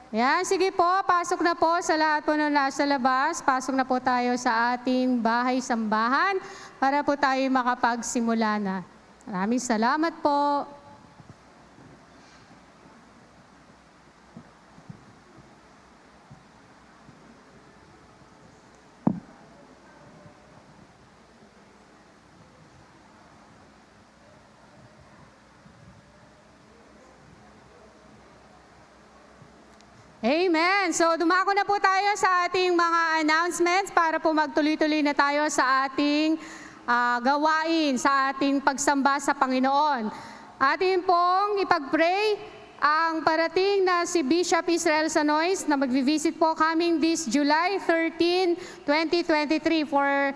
Yan, sige po, pasok na po sa lahat po na nasa labas. Pasok na po tayo sa ating bahay-sambahan para po tayo makapagsimula na. Maraming salamat po. Amen! So dumako na po tayo sa ating mga announcements para po magtuloy-tuloy na tayo sa ating gawain, sa ating pagsamba sa Panginoon. Atin pong ipag-pray ang parating na si Bishop Israel Sanois na magvivisit po coming this July 13, 2023 for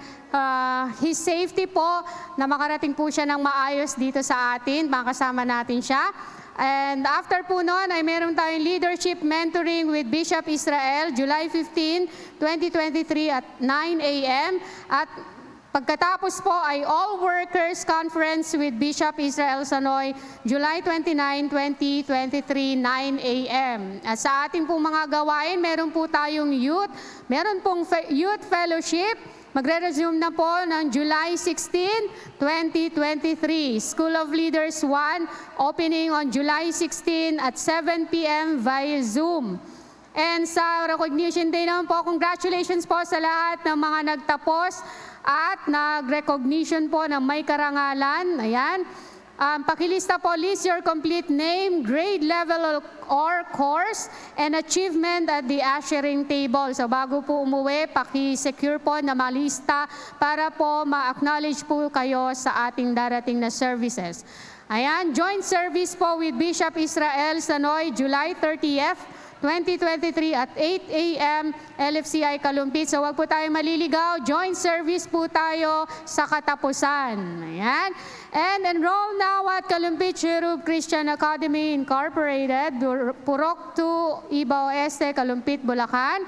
his safety po na makarating po siya ng maayos dito sa atin, makasama natin siya. And after po noon ay meron tayong leadership mentoring with Bishop Israel, July 15, 2023 at 9 a.m. At pagkatapos po ay All Workers Conference with Bishop Israel Sanoy, July 29, 2023, 9 a.m. At sa ating pong mga gawain, meron po tayong youth, meron pong youth fellowship. Magre-resume na po ng July 16, 2023. School of Leaders 1, opening on July 16 at 7 p.m. via Zoom. And sa Recognition Day naman po, congratulations po sa lahat ng mga nagtapos at nag-recognition po ng may karangalan. Ayan. Pakilista po, list your complete name, grade level or course, and achievement at the ushering table. So bago po umuwi, paki-secure po na malista para po ma-acknowledge po kayo sa ating darating na services. Ayan, joint service po with Bishop Israel Sanoy, July 30th, 2023 at 8 a.m. LFCI Kalumpit. So wag po tayo maliligaw. Joint service po tayo sa katapusan. Ayan. And enroll now at Kalumpit Cherub Christian Academy Incorporated, Purok 2, Ibaw Este, Kalumpit, Bulacan.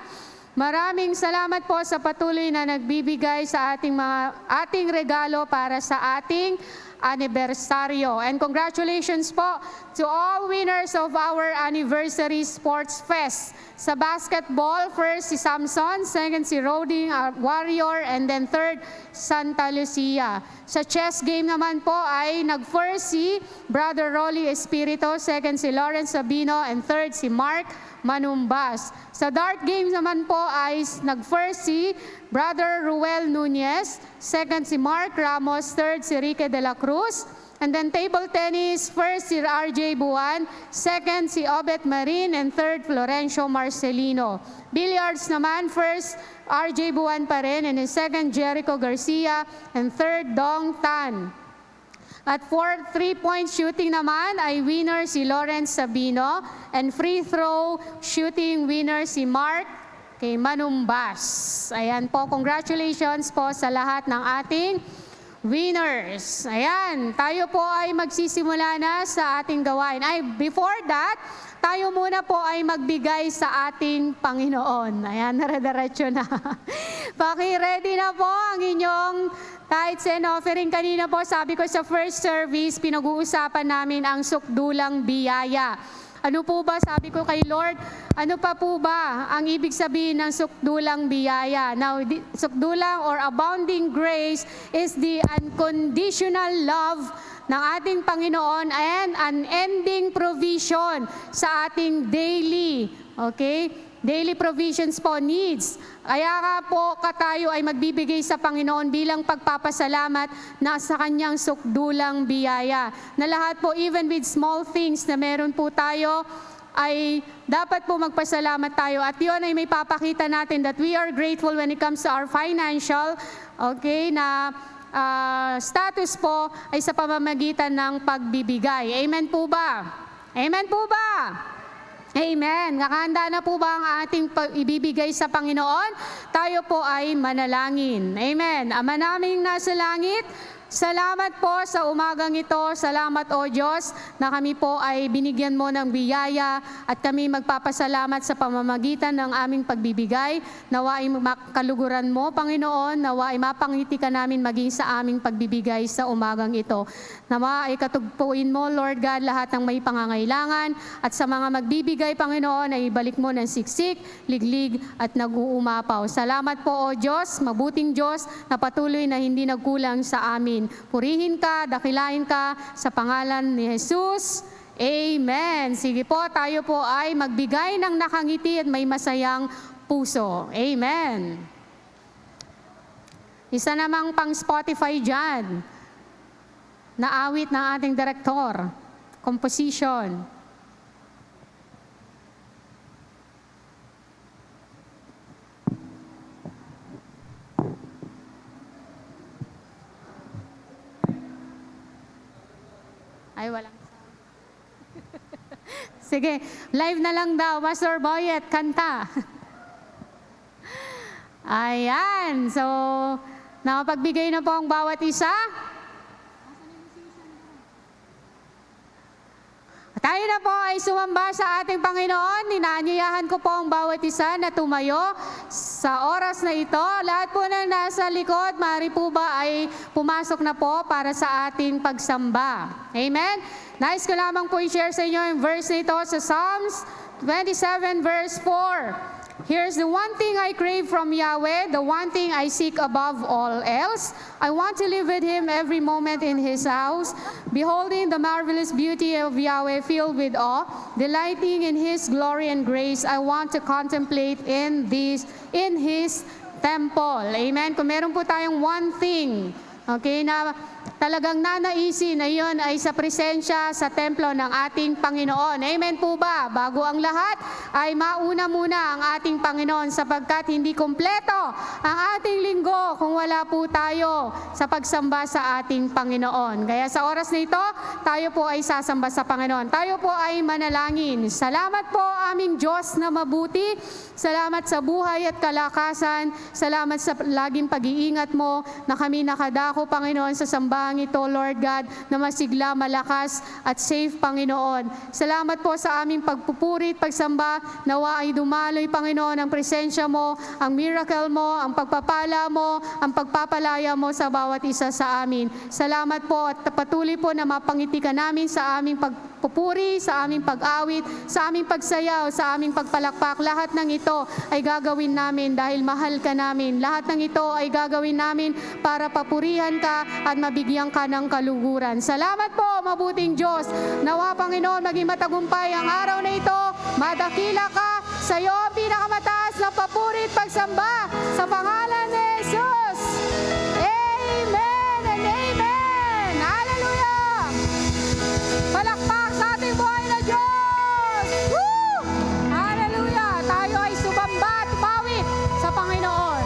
Maraming salamat po sa patuloy na nagbibigay sa ating regalo para sa ating anibersaryo. And congratulations po to all winners of our anniversary sports fest. Sa basketball, first si Samson, second si Roding Warrior, and then third, Santa Lucia. Sa chess game naman po ay nag-first si Brother Rolly Espirito, second si Lawrence Sabino, and third si Mark Manumbas. Sa dart games naman po ay nag-first si Brother Ruel Nunez, second si Mark Ramos, third si Rique de la Cruz. And then table tennis, first si RJ Buwan, second si Obet Marin, and third Florencio Marcelino. Billiards naman, first RJ Buwan pa rin, and then second Jericho Garcia, and third Dong Tan. At for 3-point shooting naman ay winner si Lawrence Sabino, and free throw shooting winner si Mark Manumbas. Ayan po, congratulations po sa lahat ng ating winners. Ayan, tayo po ay magsisimula na sa ating gawain. Before that, tayo muna po ay magbigay sa ating Panginoon. Ayan, naradiretso na. Paki-ready na po ang inyong tithes and offering. Kanina po, sabi ko sa first service, pinag-uusapan namin ang sukdulang biyaya. Ano po ba, sabi ko kay Lord, ano pa po ba ang ibig sabihin ng sukdulang biyaya? Now, sukdulang or abounding grace is the unconditional love ng ating Panginoon and unending provision sa ating daily, daily provisions po, needs. Kaya nga po tayo ay magbibigay sa Panginoon bilang pagpapasalamat na sa kanyang sukdulang biyaya. Na lahat po, even with small things na meron po tayo, ay dapat po magpasalamat tayo. At yun ay may papakita natin that we are grateful when it comes to our financial, na status po ay sa pamamagitan ng pagbibigay. Amen po ba? Amen po ba? Amen. Nakahanda na po ba ang ating ibibigay sa Panginoon? Tayo po ay manalangin. Amen. Ama naming nasa langit, Salamat po sa umagang ito. Salamat o Diyos na kami po ay binigyan mo ng biyaya at kami magpapasalamat sa pamamagitan ng aming pagbibigay. Nawa ay kaluguran mo, Panginoon. Nawa ay mapangiti ka namin maging sa aming pagbibigay sa umagang ito. Nawa ay katugpuin mo, Lord God, lahat ng may pangangailangan at sa mga magbibigay, Panginoon, ay ibalik mo ng siksik, liglig at nag-uumapaw. Salamat po o Diyos, mabuting Diyos na patuloy na hindi nagkulang sa amin. Purihin ka, dakilain ka sa pangalan ni Jesus. Amen. Sige po, tayo po ay magbigay ng nakangiti at may masayang puso. Amen. Isa namang pang Spotify dyan, na awit ng ating direktor, composition. Ay, walang sound. Sige, live na lang daw. Pastor Boyet, kanta. Ayan. So, nakapagbigay na po ang bawat isa. Tayo na po ay sumamba sa ating Panginoon. Inaanyayahan ko po ang bawat isa na tumayo sa oras na ito. Lahat po na nasa likod, maaari po ba ay pumasok na po para sa ating pagsamba. Amen? Nais ko lamang po i-share sa inyo yung verse na ito sa Psalms 27 verse 4. Here's the one thing I crave from Yahweh, the one thing I seek above all else. I want to live with Him every moment in His house, beholding the marvelous beauty of Yahweh filled with awe, delighting in His glory and grace. I want to contemplate in His temple. Amen? Kung meron po tayong one thing, okay, na talagang nanaisin na iyon ay sa presensya sa templo ng ating Panginoon. Amen po ba? Bago ang lahat, ay mauna muna ang ating Panginoon sapagkat hindi kompleto ang ating linggo kung wala po tayo sa pagsamba sa ating Panginoon. Kaya sa oras na ito, tayo po ay sasamba sa Panginoon. Tayo po ay manalangin. Salamat po aming Diyos na mabuti. Salamat sa buhay at kalakasan. Salamat sa laging pag-iingat mo na kami nakadako, Panginoon, sa sambahan ito, Lord God, na masigla, malakas at safe, Panginoon. Salamat po sa aming pagpupuri at pagsamba. Nawa ay dumaloy, Panginoon, ang presensya mo, ang miracle mo, ang pagpapala mo, ang pagpapalaya mo sa bawat isa sa amin. Salamat po at patuloy po na mapangiti ka namin sa aming pagpupuri, sa aming pag-awit, sa aming pagsayaw, sa aming pagpalakpak. Lahat ng ito ay gagawin namin dahil mahal ka namin. Lahat ng ito ay gagawin namin para papurihan ka at mabigyan ka ng kaluguran. Salamat po, mabuting Diyos. Nawa, Panginoon, maging matagumpay ang araw na ito. Madakila ka sa iyo ang pinakamataas na papuri at pagsamba sa pangalan ni Jesus. Amen and amen. Hallelujah. Palakpak sa ating buhay na Diyos. Woo! Hallelujah. Tayo ay sumamba at pawit sa Panginoon.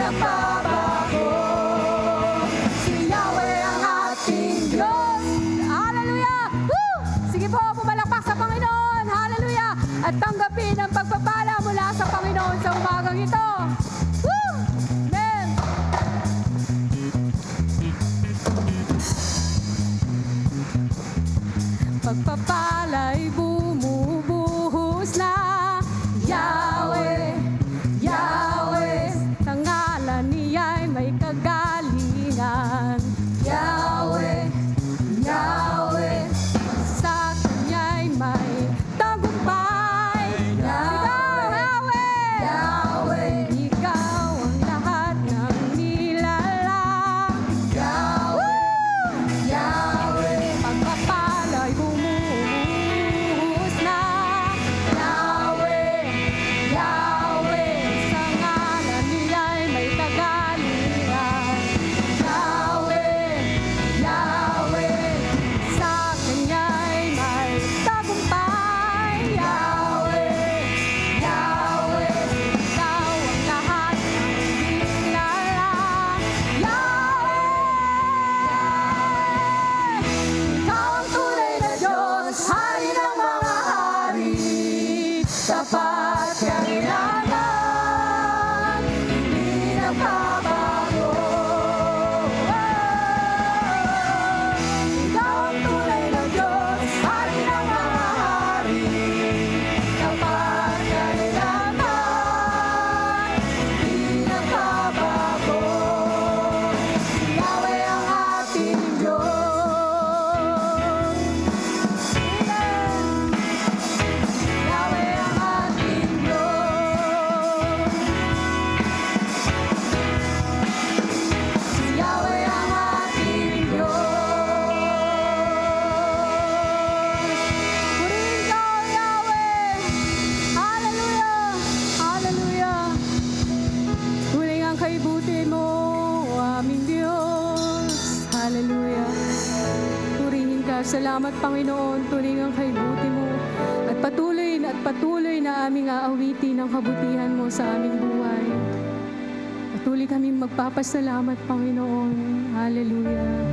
nagbabago. Si Yahweh ang ating Diyos. Hallelujah! Woo! Sige po, pumalakpak sa Panginoon. Hallelujah! At tanggapin ang pagpapala mula sa Panginoon sa umagang ito. Woo! Amen! Pagpapala'y bumubuhos na. Yahweh, Yahweh, sa ngalan niya'y may kagalingan. Yahweh, Yahweh, sa kanya'y may tagumpay. Ikaw, Yahweh, Yahweh, ikaw ang lahat ng nilalang. Yahweh, Yahweh, pagpapala'y bumuhos na. Yahweh, Yahweh, sa ngalan niya'y may kagalingan. Yahweh, Yahweh, sa kanya'y may tagumpay. Yahweh, Yahweh, ikaw ang lahat ng nilalang. Yahweh, ikaw ang tunay na Diyos, Hari ng mga hari, tapat kailangan, hindi nagbabago. Ikaw ang tunay na Diyos, Hari ng mga hari, tapat kailangan, hindi nagbabago. Si Yahweh ang ating Diyos. Yahweh ang ating Diyos. Si Yahweh ang ating Diyos. Purihin ka, O Yahweh. Hallelujah. Hallelujah. Tuloy ang kaibuti mo, O aming Diyos. Hallelujah. Purihin ka. Salamat, Panginoon. Tuloy ang kaibuti mo. At patuloy na aming aawitin ang kabutihan mo sa aming buhay. Patuloy kaming magpapasalamat, Panginoon. Hallelujah.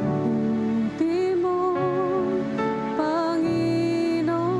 Kabuti mo, Panginoon.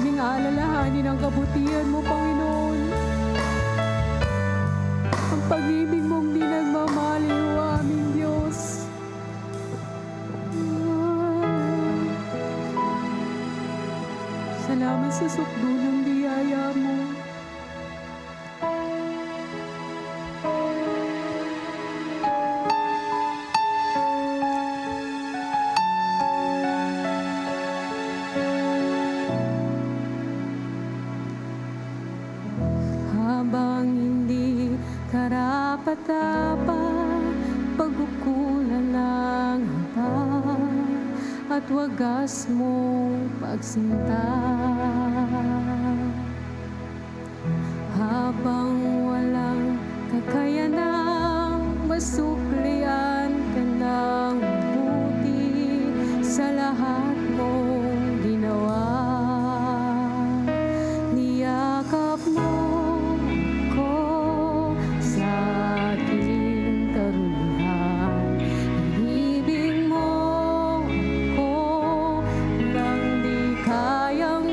naming aalalahanin ang kabutihan mo, Panginoon. Ang pag-ibig mong di nagmamaliw, aming Diyos. Salamat sa sukdo ng biyaya mo. Habang hindi karapat-dapat, pagkukulan ng habang at wagas mong pagsinta. Habang walang kakayanang masuklian ka ng mabuti sa lahat mong ginawa. Niyakap mo ko sa aking karulihan. Ibig mo ko nang di kayang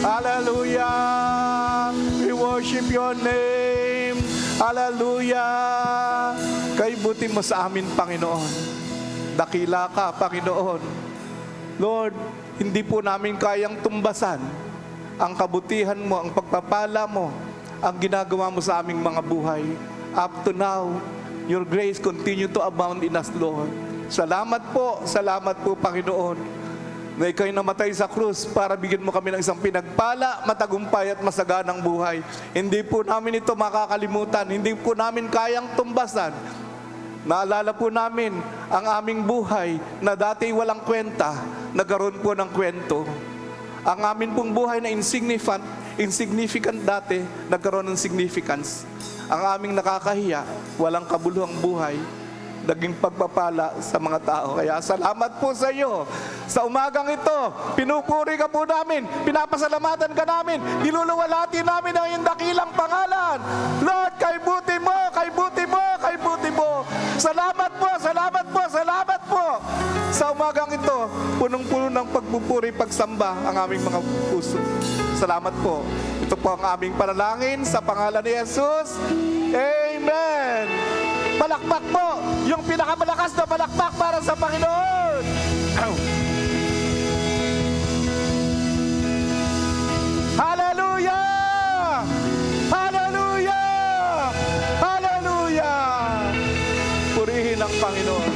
Hallelujah! We worship your name. Hallelujah! Kay buti mo sa amin, Panginoon. Dakila ka, Panginoon. Lord, hindi po namin kayang tumbasan ang kabutihan mo, ang pagpapala mo, ang ginagawa mo sa aming mga buhay. Up to now, your grace continue to abound in us, Lord. Salamat po, Panginoon, na ikaw'y namatay sa krus para bigyan mo kami ng isang pinagpala, matagumpay at masaganang buhay. Hindi po namin ito makakalimutan, hindi po namin kayang tumbasan. Naalala po namin ang aming buhay na dati walang kwenta, nagkaroon po ng kwento. Ang amin pong buhay na insignificant dati, nagkaroon ng significance. Ang aming nakakahiya, walang kabuluhang buhay, naging pagpapala sa mga tao. Kaya salamat po sa iyo. Sa umagang ito, pinupuri ka po namin, pinapasalamatan ka namin, niluluwalhati namin ang iyong dakilang pangalan. Lord, kay buti mo, kay buti mo, kay buti mo. Salamat po, salamat po, salamat po. Sa umagang ito, punong-puno ng pagpupuri, pagsamba ang aming mga puso. Salamat po. Ito po ang aming panalangin sa pangalan ni Jesus. Amen. Palakpak po, yung pinakamalakas na palakpak para sa Panginoon. Hallelujah! Hallelujah! Hallelujah! Purihin ang Panginoon.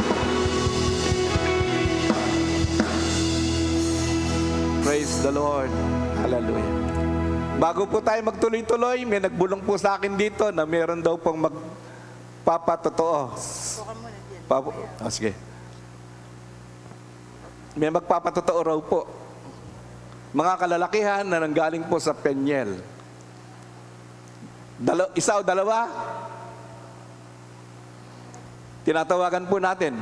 Praise the Lord. Hallelujah. Bago po tayo magtuloy-tuloy, may nagbulong po sa akin dito na meron daw pong magpapatotoo. Sige. May magpapatotoo raw po. Mga kalalakihan na nanggaling po sa Peñel. Isa o dalawa? Tinatawagan po natin.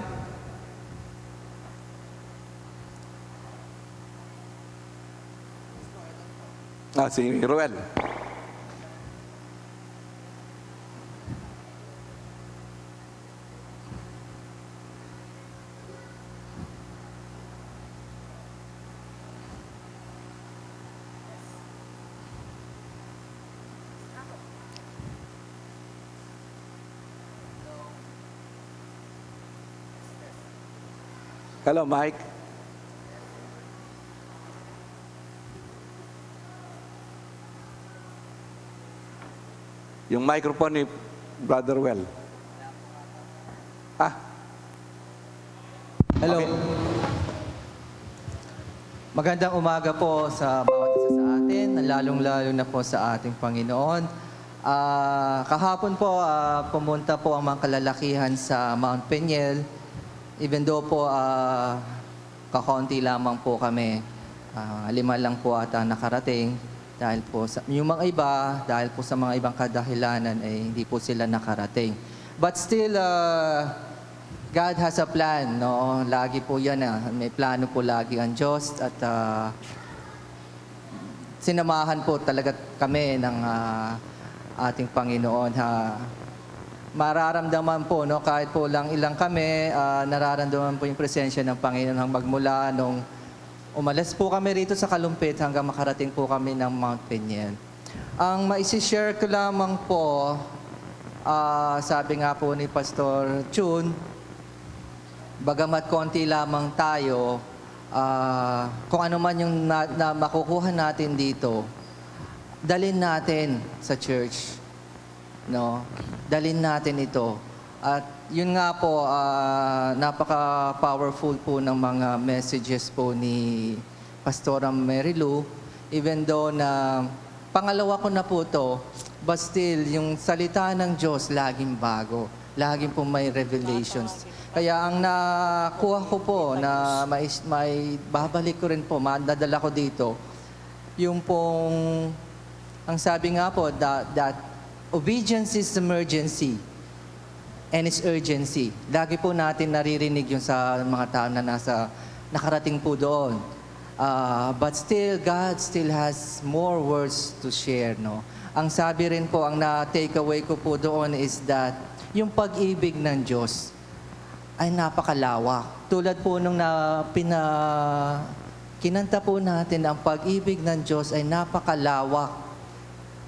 Si Ruel. Hello, Mike. Yung microphone ni Brother Well. Hello. Okay. Magandang umaga po sa bawat isa sa atin, lalong-lalo na po sa ating Panginoon. Kahapon po, pumunta po ang mga kalalakihan sa Mount Peñel. Even though po, kakaunti lamang po kami. 5 lang po ata nakarating. Dahil po sa yung mga iba, dahil po sa mga ibang kadahilanan, hindi po sila nakarating. But still, God has a plan, no? Lagi po yan, may plano po lagi ang Diyos at sinamahan po talaga kami ng ating Panginoon. Mararamdaman po, no, kahit po lang ilang kami, nararamdaman po yung presensya ng Panginoon magmula nung umalis po kami rito sa Kalumpit hanggang makarating po kami ng Mount Peñel. Ang maisishare ko lamang po, sabi nga po ni Pastor Chun, bagamat konti lamang tayo, kung ano man yung na makukuha natin dito, dalhin natin sa church. No? Dalhin natin ito. At yun nga po, napaka-powerful po ng mga messages po ni Pastora Mary Lou. Even though na pangalawa ko na po to, but still, yung salita ng Diyos laging bago. Laging po may revelations. Kaya ang nakuha ko po, na may babalik ko rin po, madadala ko dito, yung pong, ang sabi nga po, that obedience is emergency. And its urgency. Lagi po natin naririnig yung sa mga tao na nakarating po doon. But still, God still has more words to share, no? Ang sabi rin po, ang na-takeaway ko po doon is that yung pag-ibig ng Diyos ay napakalawak. Tulad po nung kinanta po natin ang pag-ibig ng Diyos ay napakalawak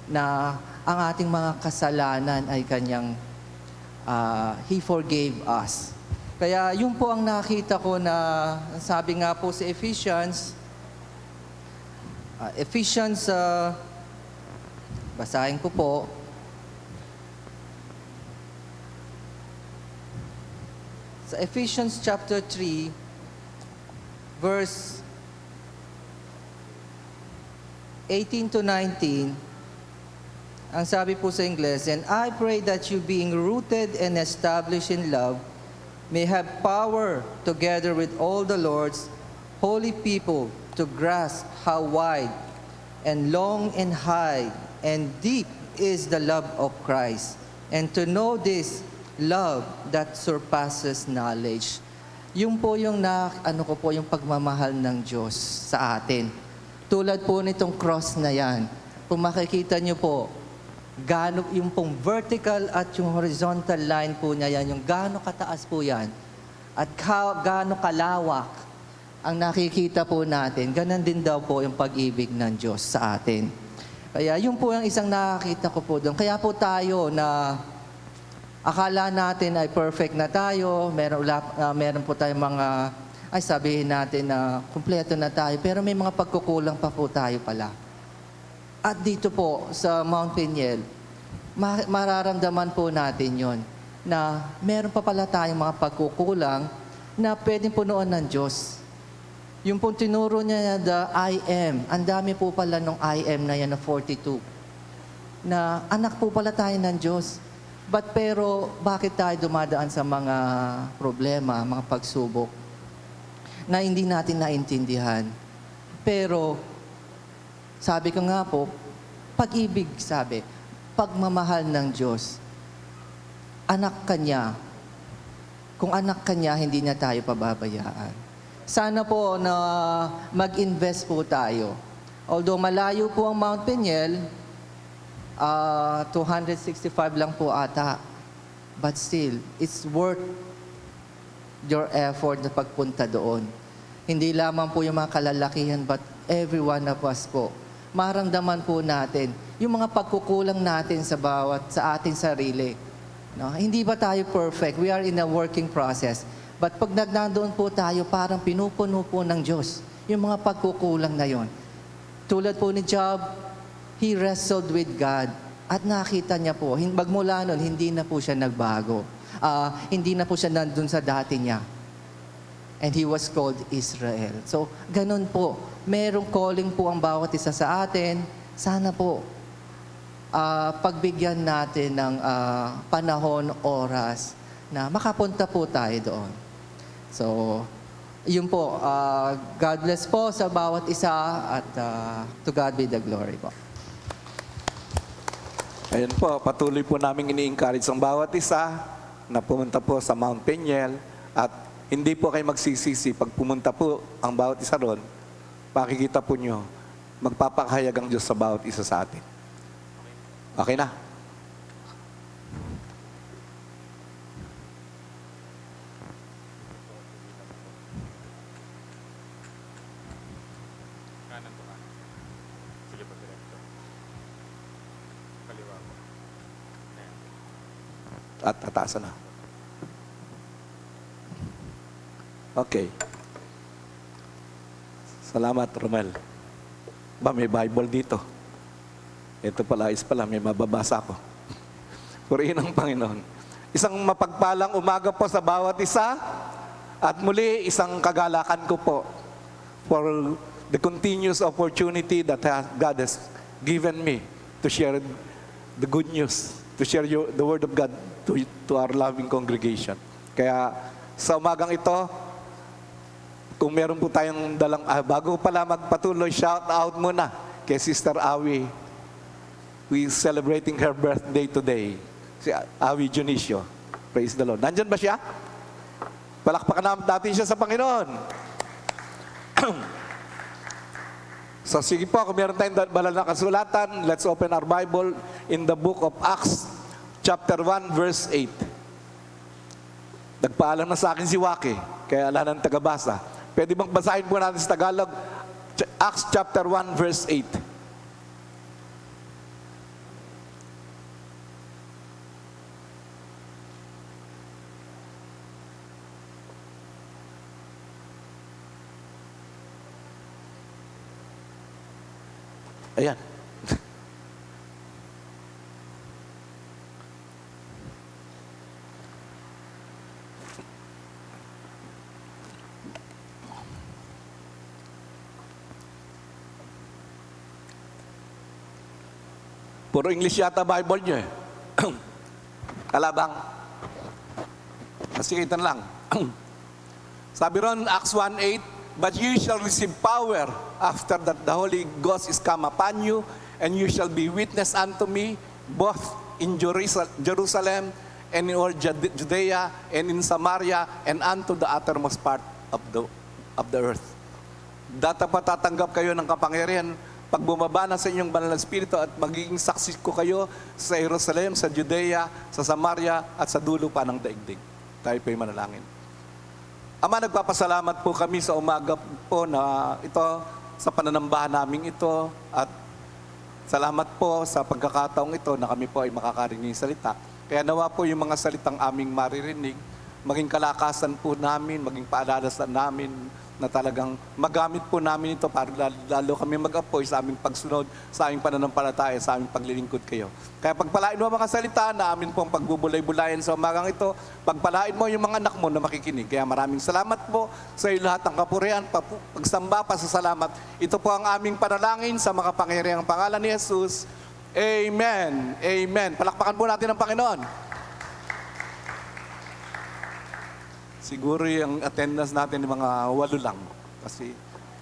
na ang ating mga kasalanan ay Kanyang He forgave us. Kaya yun po ang nakita ko na sabi nga po sa Ephesians, basahin ko po, sa Ephesians chapter 3, verse 18 to 19, ang sabi po sa Ingles, "And I pray that you being rooted and established in love, may have power together with all the Lord's holy people to grasp how wide and long and high and deep is the love of Christ, and to know this love that surpasses knowledge." Yung po yung yung pagmamahal ng Diyos sa atin. Tulad po nitong cross na yan. Kung makikita niyo po, gaano yung pong vertical at yung horizontal line po niya yan, yung gaano kataas po yan, at gaano kalawak ang nakikita po natin, ganon din daw po yung pag-ibig ng Diyos sa atin. Kaya yun po yung isang nakakita ko po doon. Kaya po tayo na akala natin ay perfect na tayo, meron po tayong mga, sabihin natin na kumpleto na tayo, pero may mga pagkukulang pa po tayo pala. At dito po sa Mount Peniel, mararamdaman po natin yon na meron pa pala tayong mga pagkukulang na pwedeng punuan ng Diyos. Yung pong tinuro niya na the I am, ang dami po pala nung I am na yan na 42. Na anak po pala tayo ng Diyos. Pero bakit tayo dumadaan sa mga problema, mga pagsubok na hindi natin naintindihan? Pero sabi ko nga po, pag-ibig sabi, pagmamahal ng Diyos, anak Kanya. Kung anak Kanya, hindi niya tayo pababayaan. Sana po na mag-invest po tayo. Although malayo po ang Mount Peniel, 265 lang po ata. But still, it's worth your effort na pagpunta doon. Hindi lamang po yung mga kalalakihan, but every one of us po. Maramdaman po natin yung mga pagkukulang natin sa ating sarili. No? Hindi ba tayo perfect? We are in a working process. But pag nandoon po tayo, parang pinupuno po ng Diyos yung mga pagkukulang na yon. Tulad po ni Job, he wrestled with God at nakita niya po, magmula nun, hindi na po siya nagbago. Hindi na po siya nandun sa dati niya. And he was called Israel. So, ganun po. Merong calling po ang bawat isa sa atin. Sana po, pagbigyan natin ng panahon, oras, na makapunta po tayo doon. So, yun po. God bless po sa bawat isa at to God be the glory po. Ayan po, patuloy po namin ini-encourage ang bawat isa na pumunta po sa Mount Peniel at hindi po kayo magsisisi. Pag pumunta po ang bawat isa ron, makikita po nyo, magpapakahayag ang Diyos sa bawat isa sa atin. Okay na? At atasa na. Okay. Salamat, Romel. May Bible dito. Ito pala, may mababasa ko. Purihin ang Panginoon. Isang mapagpalang umaga po sa bawat isa. At muli, isang kagalakan ko po for the continuous opportunity that God has given me to share the good news, to share the Word of God to our loving congregation. Kaya sa umagang ito, kung meron po tayong dalang, bago pala magpatuloy, shout out muna kay Sister Awi. We celebrating her birthday today. Si Awi Junicio. Praise the Lord. Nandyan ba siya? Palakpakan natin siya sa Panginoon. So sige po, kung meron tayong banal na kasulatan, let's open our Bible in the book of Acts, chapter 1, verse 8. Nagpaalam na sa akin si Waki, kaya ala ng tagabasa. Pwede bang basahin po natin sa Tagalog? Acts chapter 1, verse 8. Ayan. Puro English yata Bible nyo eh. Kalabang. Kasi kita lang. Sabi ron, Acts 1:8, "But you shall receive power after that the Holy Ghost is come upon you, and you shall be witness unto me, both in Jerusalem and in all Judea and in Samaria and unto the uttermost part of the earth." Data pa tatanggap kayo ng kapangyarihan pag bumaba na sa inyong banal na Espiritu at magiging saksi ko kayo sa Jerusalem, sa Judea, sa Samaria at sa dulo pa ng daigdig. Tayo po'y manalangin. Ama, nagpapasalamat po kami sa umaga po na ito, sa pananambahan namin ito, at salamat po sa pagkakataong ito na kami po ay makakarinig ng salita. Kaya nawa po yung mga salitang aming maririnig, maging kalakasan po namin, maging paalala sa namin, na talagang magamit po namin ito para lalo kami mag-apoy sa aming pagsunod, sa aming pananampalataya, sa aming paglilingkod kayo. Kaya pagpalain mo ang mga salita na amin pong pagbubulay-bulayan sa umagang ito, pagpalain mo yung mga anak mo na makikinig. Kaya maraming salamat po sa iyo lahat ng kapurihan, pagsamba, pasasalamat. Ito po ang aming panalangin sa makapangyarihang pangalan ni Jesus. Amen. Amen. Palakpakan po natin ang Panginoon. Siguro yung attendance natin ng mga 8 lang. Kasi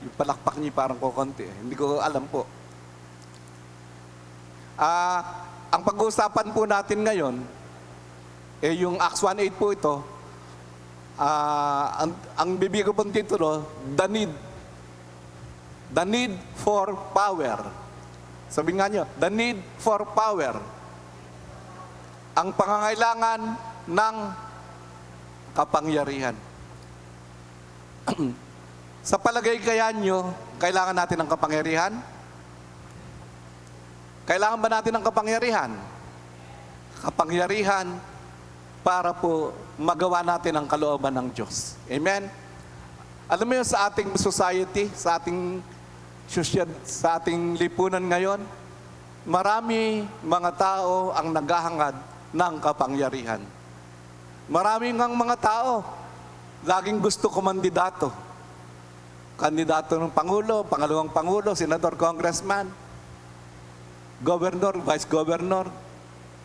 yung palakpak niya parang kukunti. Hindi ko alam po. Ang pag-uusapan po natin ngayon, yung Acts 1:8 po ito, ang bibigyan ko pong titulo, The Need for Power. Sabi nga nyo, The Need for Power. Ang pangangailangan ng kapangyarihan. Sa palagay kaya nyo, kailangan natin ng kapangyarihan? Kailangan ba natin ng kapangyarihan? Kapangyarihan para po magawa natin ang kalooban ng Diyos. Amen? Alam mo yun, sa ating society, sa ating lipunan ngayon, marami mga tao ang naghahangad ng kapangyarihan. Maraming ang mga tao, laging gusto kumandidato. Kandidato ng Pangulo, Pangalawang Pangulo, Senador, Congressman, Governor, Vice Governor,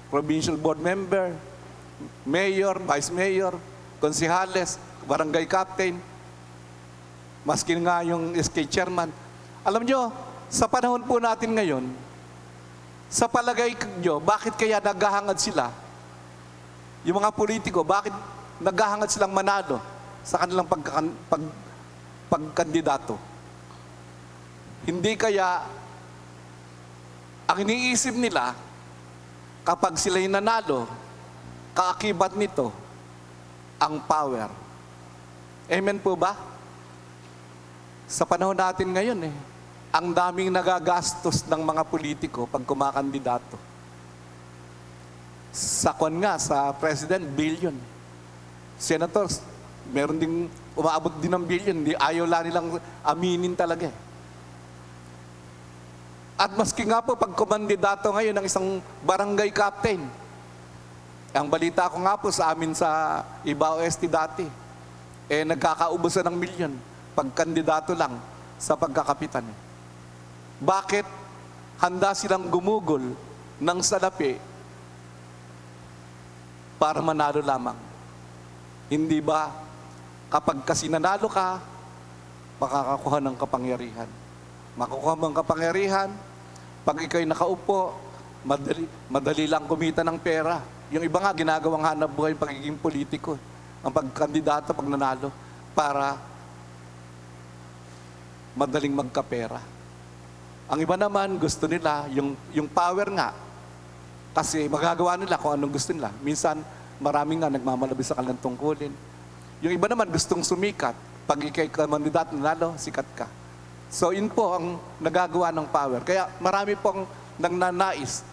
Provincial Board Member, Mayor, Vice Mayor, Konsihales, Barangay Captain, maski nga yung SK Chairman. Alam nyo, sa panahon po natin ngayon, sa palagay nyo, bakit kaya naghahangad sila? Yung mga politiko, bakit naghahangad silang manalo sa kanilang pagkandidato? Hindi kaya ang iniisip nila kapag sila'y nanalo, kaakibat nito ang power. Amen po ba? Sa panahon natin ngayon ang daming nagagastos ng mga politiko pag kumakandidato. Sa President, billion. Senators, meron ding umaabot din ng billion. Ayaw lang nilang aminin talaga. At maski nga po, pag kumandidato ngayon ng isang barangay captain, ang balita ko nga po sa amin sa Ibao Este dati, nagkakaubusan ng milyon pag kandidato lang sa pagkakapitan. Bakit? Handa silang gumugol ng salapi para manalo lamang. Hindi ba kapag kasi nanalo ka, makakakuha ng kapangyarihan. Makukuha mo ang kapangyarihan, pag ikaw'y nakaupo, madali lang kumita ng pera. Yung iba nga, ginagawang hanap buhay pagiging politiko. Ang pagkandidato, pag nanalo, para madaling magkapera. Ang iba naman, gusto nila, yung power nga, kasi magagawa nila kung anong gusto nila. Minsan, maraming nga nagmamalabis sa kanilang tungkulin. Yung iba naman gustong sumikat. Pag ikay kandidato nanalo, sikat ka. So yun po ang nagagawa ng power. Kaya marami pong nagnanais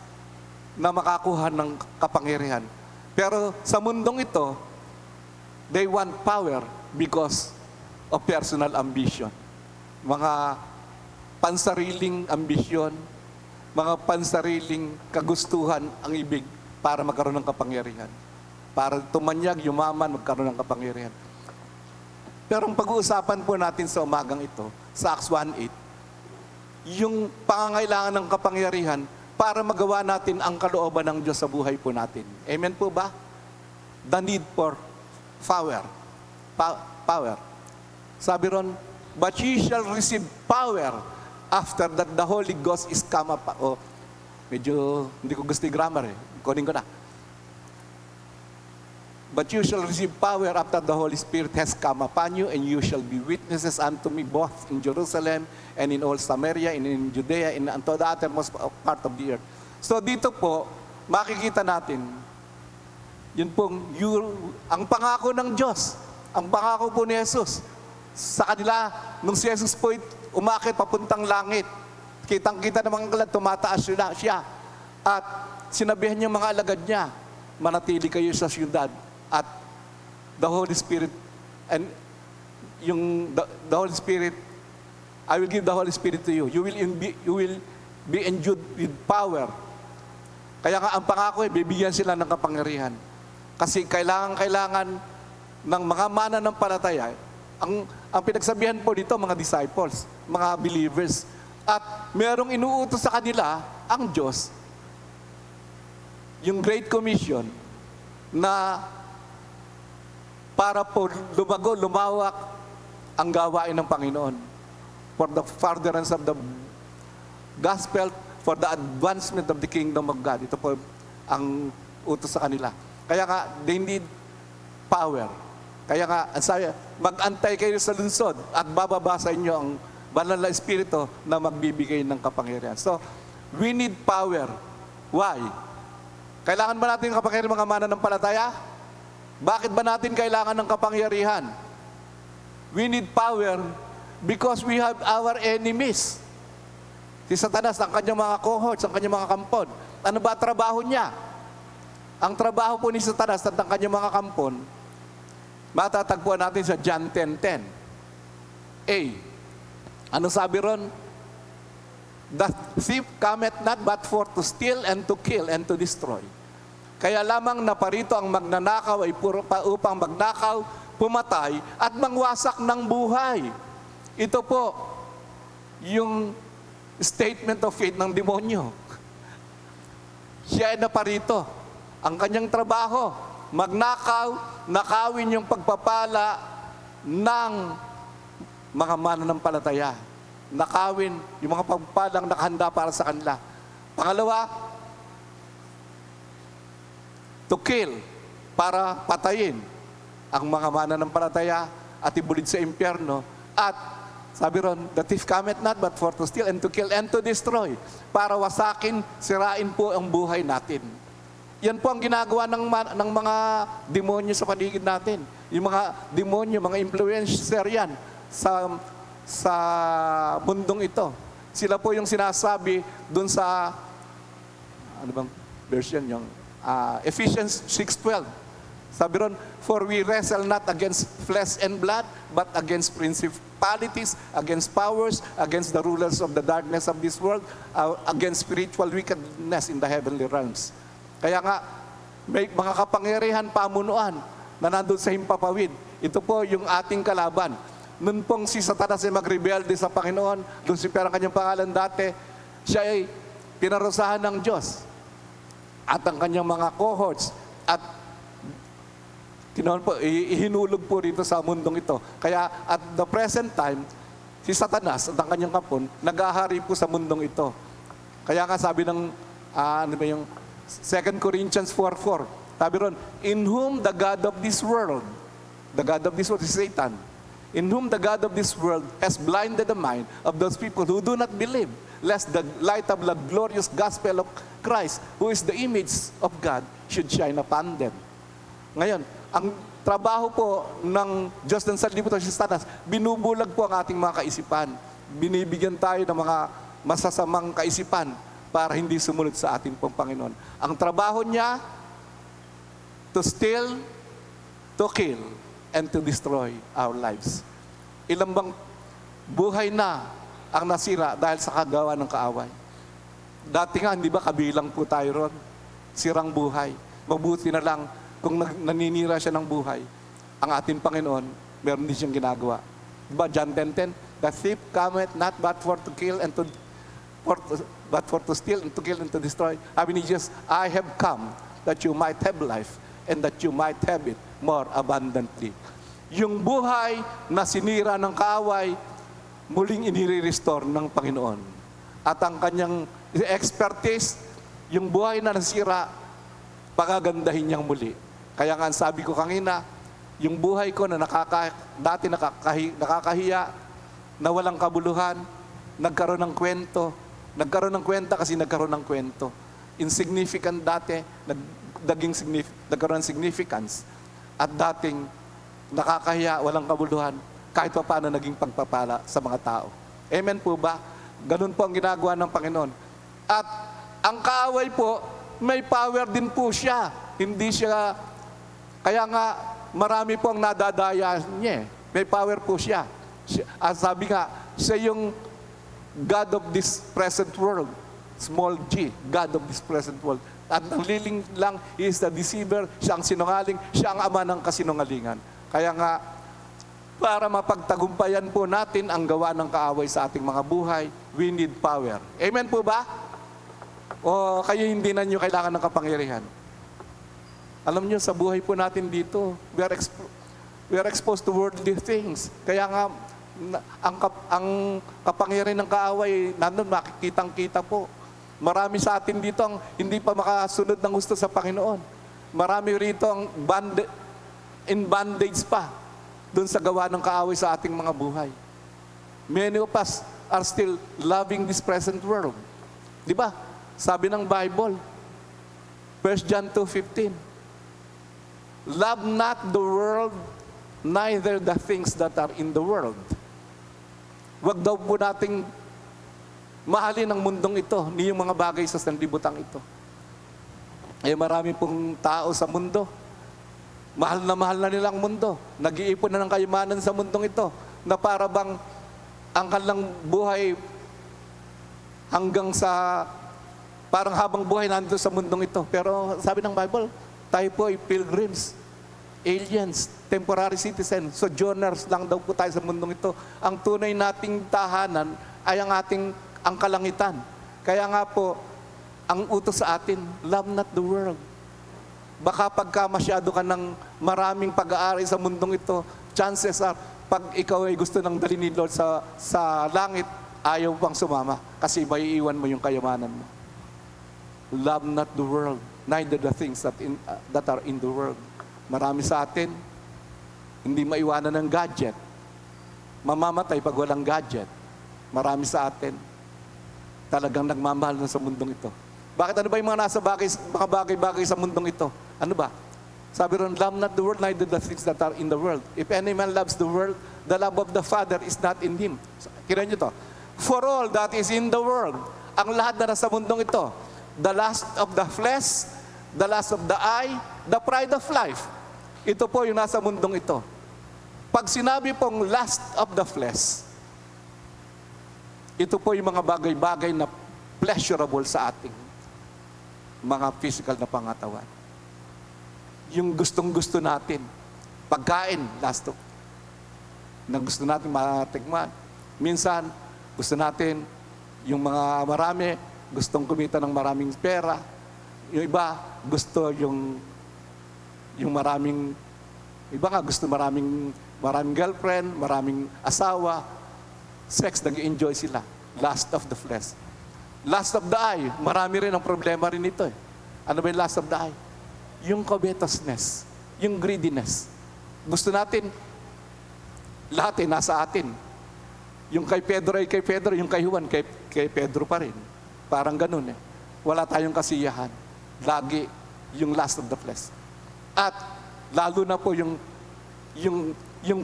na makakuha ng kapangyarihan. Pero sa mundong ito, they want power because of personal ambition. Mga pansariling ambisyon, mga pansariling kagustuhan ang ibig para magkaroon ng kapangyarihan. Para tumanyag, yumaman, magkaroon ng kapangyarihan. Pero ang pag-uusapan po natin sa umagang ito, sa Acts 1:8, yung pangangailangan ng kapangyarihan para magawa natin ang kalooban ng Diyos sa buhay po natin. Amen po ba? The need for power. Power. Sabi ron, but ye shall receive power after that the Holy Ghost is come up. Oh, medyo hindi ko gusto yung grammar eh. Kunin ko na. But you shall receive power after the Holy Spirit has come upon you, and you shall be witnesses unto me both in Jerusalem and in all Samaria and in Judea and unto the uttermost part of the earth. So dito po, makikita natin, yun pong, ang pangako ng Diyos, ang pangako po ni Jesus, sa kanila, nung si Jesus po umakit papuntang langit, kitang-kita ng mga kalad, tumataas siya. At sinabihan niya mga alagad niya, manatili kayo sa syudad. At the Holy Spirit, and the Holy Spirit, I will give the Holy Spirit to you. You will be endued with power. Kaya nga ang pangako bibigyan sila ng kapangyarihan. Kasi kailangan ng mga mananampalataya. Ang pinagsabihan po dito, mga disciples, mga believers. At merong inuutos sa kanila, ang Diyos, yung Great Commission, na para po lumawak ang gawain ng Panginoon. For the furtherance of the gospel, for the advancement of the kingdom of God. Ito po ang utos sa kanila. Kaya nga, they need power. Kaya nga, mag-antay kayo sa lungsod at bababa sa inyo ang banal na espiritu na magbibigay ng kapangyarihan. So, we need power. Why? Kailangan ba natin kapangyarihan mga mananampalataya? Bakit ba natin kailangan ng kapangyarihan? We need power because we have our enemies. Si Satanas, ang kanyang mga cohorts, ang kanyang mga kampon. Ano ba trabaho niya? Ang trabaho po ni Satanas at ang kanyang mga kampon, matatagpuan natin sa John 10:10. A. Ano sabi ron? The thief cometh not but for to steal and to kill and to destroy. Kaya lamang naparito ang magnanakaw ay upang magnakaw, pumatay, at mangwasak ng buhay. Ito po, yung statement of faith ng demonyo. Siya ay naparito. Ang kanyang trabaho, magnakaw, nakawin yung pagpapala ng mga mananampalataya. Nakawin yung mga pagpapalang nakahanda para sa kanila. Pangalawa, to kill, para patayin ang mga mananampalataya at ibulid sa impyerno. At sabi ron, the thief cometh not but for to steal and to kill and to destroy, para wasakin, sirain po ang buhay natin. Yan po ang ginagawa ng mga demonyo sa paligid natin. Yung mga demonyo, mga influencer yan sa mundong ito. Sila po yung sinasabi dun sa, ano bang version yung, Ephesians 6:12. Sabi ron, for we wrestle not against flesh and blood, but against principalities, against powers, against the rulers of the darkness of this world, against spiritual wickedness in the heavenly realms. Kaya nga, may mga kapangyarihan, pamunuan na nandun sa himpapawid. Ito po yung ating kalaban. Nun pong si Satanas ay magrebelde sa Panginoon, Lucifer ang kanyang pangalan dati, siya ay pinarusahan ng Diyos at ang kanyang mga cohorts at ihinulog po rito sa mundong ito. Kaya at the present time, si Satanas at ang kanyang kapon, nag-ahari po sa mundong ito. Kaya nga sabi ng, ano ba yung 2 Corinthians 4:4, sabi ron, in whom the God of this world is Satan, in whom the God of this world has blinded the mind of those people who do not believe, lest the light of the glorious gospel of Christ, who is the image of God, should shine upon them. Ngayon, ang trabaho po ng Diyos ng sanlibutan si Satanas, binubulag po ang ating mga kaisipan. binibigyan tayo ng mga masasamang kaisipan para hindi sumunod sa ating pong Panginoon. Ang trabaho niya, to steal, to kill, and to destroy our lives. Ilang bang buhay na ang nasira dahil sa kagawa ng kaaway? Dati nga, hindi ba kabilang po tayo ron? Sirang buhay. Mabuti na lang kung naninira siya ng buhay, ang ating Panginoon, meron din siyang ginagawa. Diba, John 10:10, the thief cometh not but for to kill and but for to steal and to kill and to destroy. Sabi ni Jesus, I have come that you might have life and that you might have it more abundantly. Yung buhay na sinira ng kaaway, muling inire-restore ng Panginoon. At ang kanyang expertise, yung buhay na nasira, pagagandahin niyang muli. Kaya nga sabi ko kanina, yung buhay ko na dati nakakahiya, na walang kabuluhan, nagkaroon ng kwento. Nagkaroon ng kwenta kasi nagkaroon ng kwento. Insignificant dati, nagkaroon ng significance. At dating nakakahiya, walang kabuluhan, kahit pa paano naging pagpapala sa mga tao. Amen po ba? Ganun po ang ginagawa ng Panginoon. At ang kaaway po, may power din po siya. Hindi siya, kaya nga marami po ang nadadaya niya. May power po siya. At sabi nga, siya yung God of this present world. Small g, God of this present world. At ang liling lang, he is the deceiver, siya ang sinungaling, siya ang ama ng kasinungalingan. Kaya nga, para mapagtagumpayan po natin ang gawa ng kaaway sa ating mga buhay, we need power. Amen po ba? O kayo hindi na nyo kailangan ng kapangyarihan? Alam nyo, sa buhay po natin dito, we are exposed to worldly things. Kaya nga, ang kapangyarihan ng kaaway, nandun makikitang-kita po. Marami sa atin dito ang hindi pa makasunod ng gusto sa Panginoon. Marami rito ang in bondage pa doon sa gawa ng kaaway sa ating mga buhay. Many of us are still loving this present world. Di ba? Sabi ng Bible, 1 John 2:15, love not the world, neither the things that are in the world. Huwag daw po nating mahalin ang mundong ito, ni yung mga bagay sa sanlibutan ito. Marami pong tao sa mundo. Mahal na nila ang mundo. Nag-iipon na ng kayamanan sa mundong ito, na para bang ang kanilang buhay hanggang sa, parang habang buhay nandito sa mundong ito. Pero sabi ng Bible, tayo po ay pilgrims, aliens, temporary citizen, sojourners lang daw po tayo sa mundong ito. Ang tunay nating tahanan ay ang kalangitan. Kaya nga po, ang utos sa atin, love not the world. Baka pagka masyado ka ng maraming pag-aari sa mundong ito, chances are, pag ikaw ay gusto ng dalhin ni Lord sa langit, ayaw pang sumama kasi maiiwan mo yung kayamanan mo. Love not the world, neither the things that are in the world. Marami sa atin, hindi maiwanan ng gadget. Mamamatay pag walang gadget. Marami sa atin, talagang nagmamahal na sa mundong ito. Bakit ano ba yung mga nasa mga bagay-bagay sa mundong ito? Ano ba? Sabi ron, love not the world, neither the things that are in the world. If any man loves the world, the love of the Father is not in him. Kira nyo to. For all that is in the world, ang lahat na nasa mundong ito, the lust of the flesh, the lust of the eye, the pride of life. Ito po yung nasa mundong ito. Pag sinabi pong lust of the flesh, ito po yung mga bagay-bagay na pleasurable sa ating mga physical na pangatawan. Yung gustong-gusto natin. Pagkain, last of, na gusto natin matikman. Minsan, gusto natin yung mga marami, gustong kumita ng maraming pera. Yung iba, gusto yung maraming, iba nga gusto maraming girlfriend, maraming asawa. Sex, nag-enjoy sila. Lust of the flesh. Lust of the eye, marami rin ang problema rin ito eh. Ano ba yung lust of the eye? Yung covetousness, yung greediness. Gusto natin, lahat eh, nasa atin. Yung kay Pedro ay kay Pedro, yung kay Juan, kay Pedro pa rin. Parang ganun eh. Wala tayong kasiyahan. Lagi yung lust of the flesh. At lalo na po yung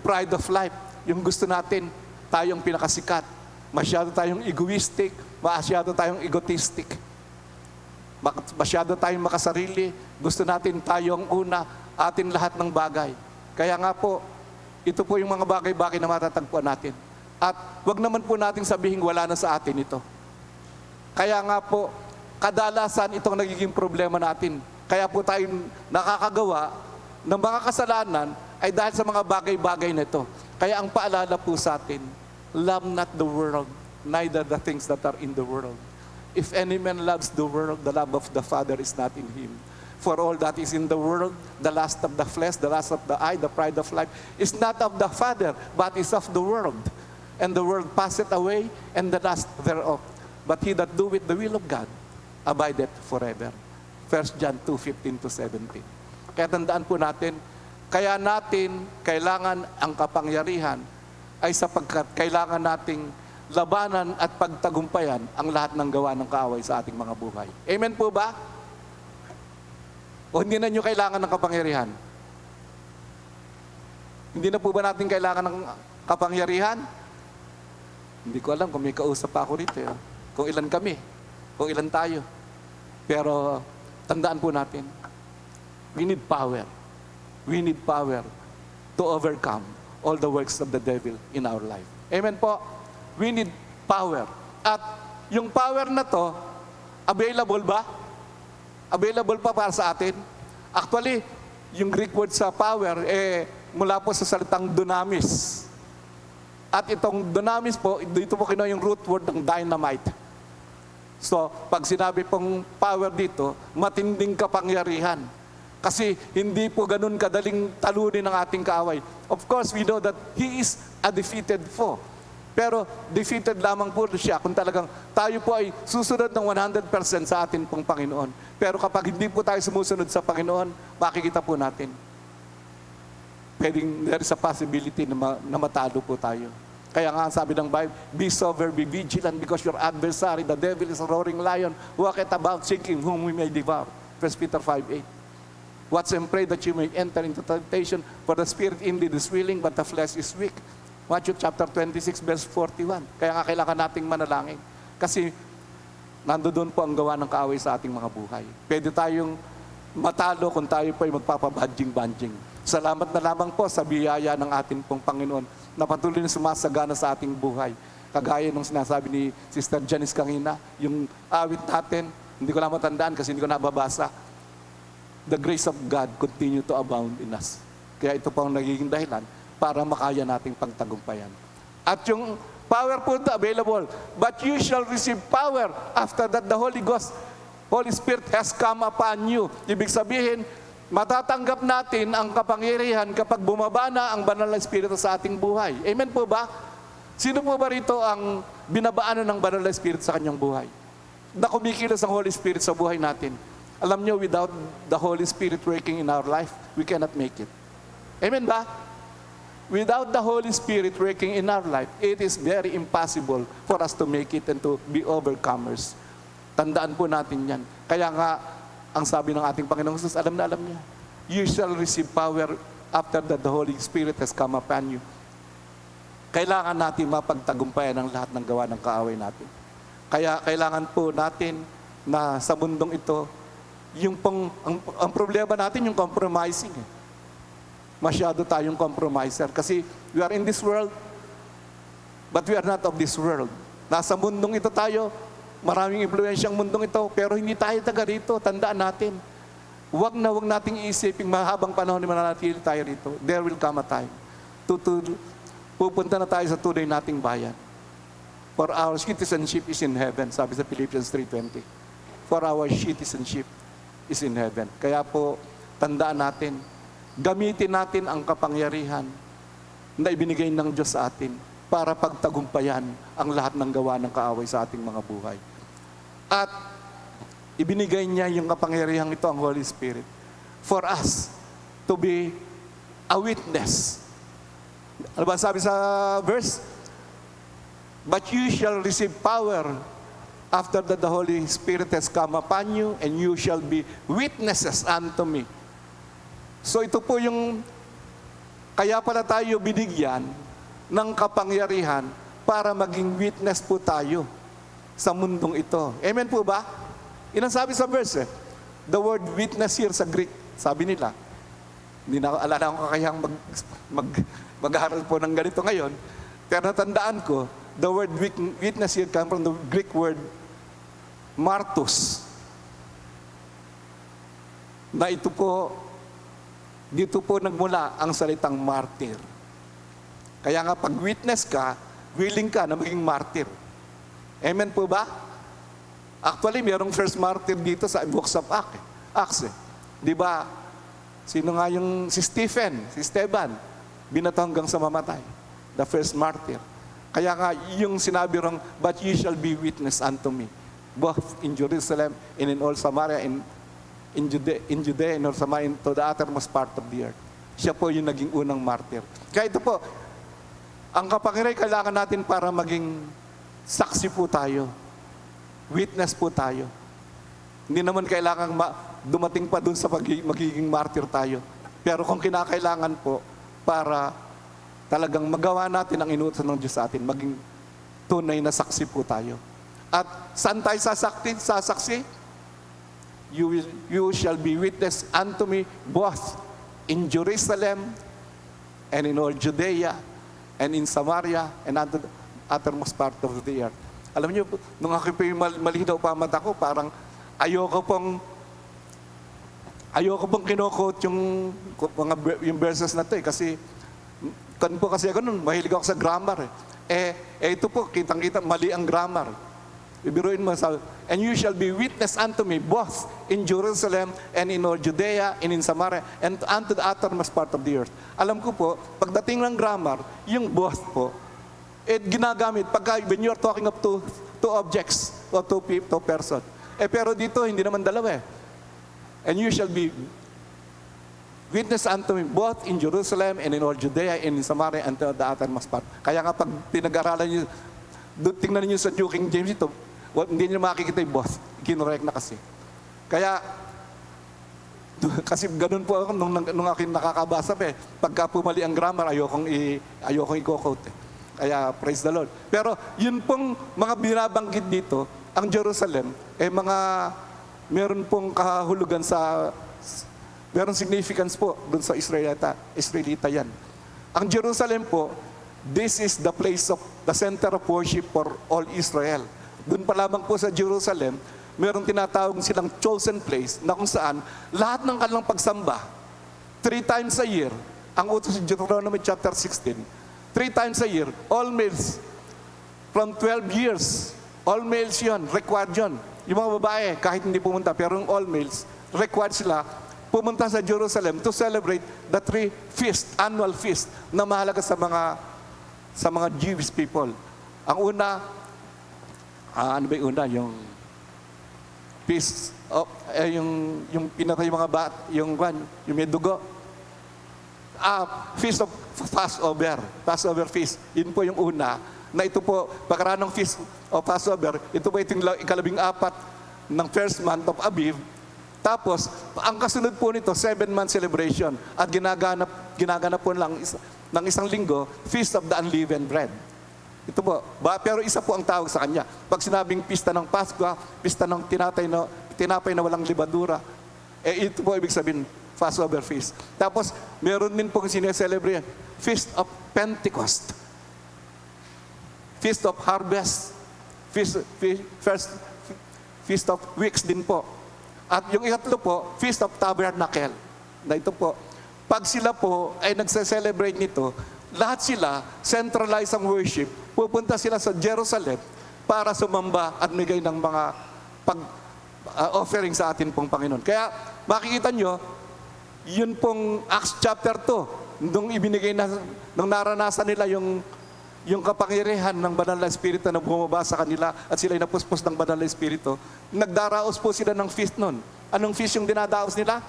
pride of life, yung gusto natin, tayong pinakasikat. masyado tayong egoistic, masyado tayong egotistic. Masyado tayong makasarili, gusto natin tayo ang una, atin lahat ng bagay. Kaya nga po, ito po yung mga bagay-bagay na matatagpuan natin. At wag naman po natin sabihin wala na sa atin ito. Kaya nga po, kadalasan itong nagiging problema natin. Kaya po tayo nakakagawa ng mga kasalanan ay dahil sa mga bagay-bagay na ito. Kaya ang paalala po sa atin, love not the world, neither the things that are in the world. If any man loves the world, the love of the Father is not in him. For all that is in the world, the lust of the flesh, the lust of the eye, the pride of life, is not of the Father, but is of the world. And the world passeth away, and the lust thereof. But he that doeth the will of God, abideth forever. 1 John 2:15-17. Kaya tandaan po natin, kaya natin kailangan ang kapangyarihan ay sapagkat kailangan nating labanan at pagtagumpayan ang lahat ng gawa ng kaaway sa ating mga buhay. Amen po ba? O hindi na nyo kailangan ng kapangyarihan? Hindi na po ba natin kailangan ng kapangyarihan? Hindi ko alam kung may kausap pa ako rito. Kung ilan kami, kung ilan tayo. Pero tandaan po natin, we need power. We need power to overcome all the works of the devil in our life. Amen po? We need power. At yung power na to, available ba? Available pa para sa atin? Actually, yung Greek word sa power, mula po sa salitang dunamis. At itong dunamis po, dito po kinuha yung root word ng dynamite. So, pag sinabi pong power dito, matinding kapangyarihan. Kasi hindi po ganun kadaling talunin ng ating kaaway. Of course, we know that he is a defeated foe. Pero defeated lamang po siya kung talagang tayo po ay susunod ng 100% sa atin pong Panginoon. Pero kapag hindi po tayo sumusunod sa Panginoon, makikita po natin, there is a possibility na matalo po tayo. Kaya nga sabi ng Bible, be sober, be vigilant, because your adversary, the devil, is a roaring lion, walketh about seeking whom we may devour. 1 Peter 5:8. Watch and pray that you may enter into temptation, for the spirit indeed is willing, but the flesh is weak. Matthew chapter 26, verse 41. Kaya nga kailangan nating manalangin. Kasi nandoon po ang gawa ng kaaway sa ating mga buhay. Pwede tayong matalo kung tayo po ay magpapabanjing-banjing. Salamat na lamang po sa biyaya ng ating pong Panginoon na patuloy na sumasagana sa ating buhay. Kagaya nung sinasabi ni Sister Janice kanina, yung awit natin, hindi ko na matandaan kasi hindi ko nababasa. The grace of God continue to abound in us. Kaya ito po ang nagiging dahilan para makaya nating pagtagumpayan. At yung power po ito available, but you shall receive power after that the Holy Spirit has come upon you. Ibig sabihin, matatanggap natin ang kapangyarihan kapag bumaba na ang banal na Espiritu sa ating buhay. Amen po ba? Sino po ba rito ang binabaanan ng banal na Espiritu sa kanyang buhay? Na kumikilos ang Holy Spirit sa buhay natin. Alam nyo, without the Holy Spirit working in our life, we cannot make it. Amen ba? Without the Holy Spirit working in our life, it is very impossible for us to make it and to be overcomers. Tandaan po natin yan. Kaya nga, ang sabi ng ating Panginoong Jesus, alam na alam niya, you shall receive power after that the Holy Spirit has come upon you. Kailangan natin mapagtagumpayan ang lahat ng gawa ng kaaway natin. Kaya kailangan po natin na sa mundong ito, ang problema natin yung compromising. Masyado tayong compromiser. Kasi we are in this world, but we are not of this world. Nasa mundong ito tayo, maraming impluensyang mundong ito, pero hindi tayo taga rito. Tandaan natin. Huwag nating iisipin mahabang panahon na mananatili tayo rito. There will come a time. Pupunta na tayo sa tunay nating bayan. For our citizenship is in heaven, sabi sa Philippians 3:20. For our citizenship is in heaven. Kaya po, tandaan natin, gamitin natin ang kapangyarihan na ibinigay ng Diyos sa atin para pagtagumpayan ang lahat ng gawa ng kaaway sa ating mga buhay. At ibinigay niya yung kapangyarihan ito, ang Holy Spirit, for us to be a witness. Ano ba sabi sa verse? But you shall receive power after that the Holy Spirit has come upon you, and you shall be witnesses unto me. So ito po yung, kaya pala tayo binigyan ng kapangyarihan para maging witness po tayo sa mundong ito. Amen po ba? Yan ang sabi sa verse eh. The word witness here sa Greek, sabi nila, hindi na alala ko kakayang mag-aaral po ng ganito ngayon, pero natandaan ko, the word witness here comes from the Greek word martus. Na ito po, dito po nagmula ang salitang martyr. Kaya nga pag witness ka, willing ka na maging martyr. Amen po ba? Actually, mayroong first martyr dito sa books of Acts. Di ba? Sino nga yung si Stephen, binato hanggang sa mamatay. The first martyr. Kaya nga, yung sinabi rong, but you shall be witness unto me, both in Jerusalem and in all Samaria, in Judea and all Samaria, to the uttermost part of the earth. Siya po yung naging unang martyr. Kaya ito po, ang kapangyarihan kailangan natin para maging saksi po tayo. Witness po tayo. Hindi naman kailangan dumating pa dun sa magiging martyr tayo. Pero kung kinakailangan po para talagang magawa natin ang inuutos ng Diyos sa atin, maging tunay na saksi po tayo. At saan tayo sasaksi? You shall be witness unto me both in Jerusalem and in all Judea and in Samaria and unto the uttermost part of the earth. Alam niyo, nung ako po yung malinaw pa mata ko, parang ayoko pong kino-quote yung verses na to eh, kasi kasi ako nun, mahilig ako sa grammar eh. Ito po, kitang-kita, mali ang grammar. Ibiruin mo, and you shall be witness unto me both in Jerusalem and in all Judea and in Samaria and unto the uttermost part of the earth. Alam ko po, pagdating ng grammar, yung both po, ginagamit when you're talking of two objects or two person. Pero dito, hindi naman dalawa eh. And you shall be witness unto me both in Jerusalem and in all Judea and in Samaria and to the uttermost part. Kaya nga pag pinag-aralan nyo, tingnan nyo sa New King James ito, hindi nyo makikita yung both. Kinorek na kasi. Kaya, kasi ganun po ako nung akin nakakabasa pa eh. Pagka pumali ang grammar, ayokong i-quote eh. Kaya, praise the Lord. Pero, yun pong mga binabanggit dito, ang Jerusalem, meron pong kahulugan meron significance po dun sa Israelita yan. Ang Jerusalem po, this is the place of the center of worship for all Israel. Doon pa lamang po sa Jerusalem, meron tinatawag silang chosen place na kung saan lahat ng kanilang pagsamba, 3 times a year, ang utos sa Deuteronomy chapter 16, 3 times a year, all males from 12 years, all males yun, required yun. Yung mga babae, kahit hindi pumunta, pero yung all males, required sila pumunta sa Jerusalem to celebrate the 3 annual feast na mahalaga sa mga Jewish people. Ang una, ano ba yung una? Yung feast of, yung pinatay mga yung may dugo. Feast of Passover feast. Yun po yung una. Na ito po, pagkaraan ng feast of Passover, ito po itong ikalabing-4 ng first month of Aviv. Tapos, ang kasunod po nito, 7-month celebration. At ginaganap po ng isang linggo, Feast of the Unleavened Bread. Ito po. Pero isa po ang tawag sa kanya. Pag sinabing pista ng Pasko, pista ng tinapay na walang libadura, ito po ibig sabihin, Passover Feast. Tapos, meron din pong sineselebrate, Feast of Pentecost, Feast of Harvest, Feast of Weeks din po. At yung ikatlo po, Feast of Tabernacle. Na ito po, pag sila po ay nagse-celebrate nito, lahat sila, centralize ang worship, pupunta sila sa Jerusalem para sumamba at migay ng mga offering sa atin pong Panginoon. Kaya makikita nyo, yun pong Acts chapter 2, nung ibinigay nung naranasan nila yung kapangyarihan ng Banal na Espiritu na bumaba sa kanila at sila'y napuspos ng Banal na Espiritu, nagdaraos po sila ng feast nun. Anong feast yung dinadaos nila?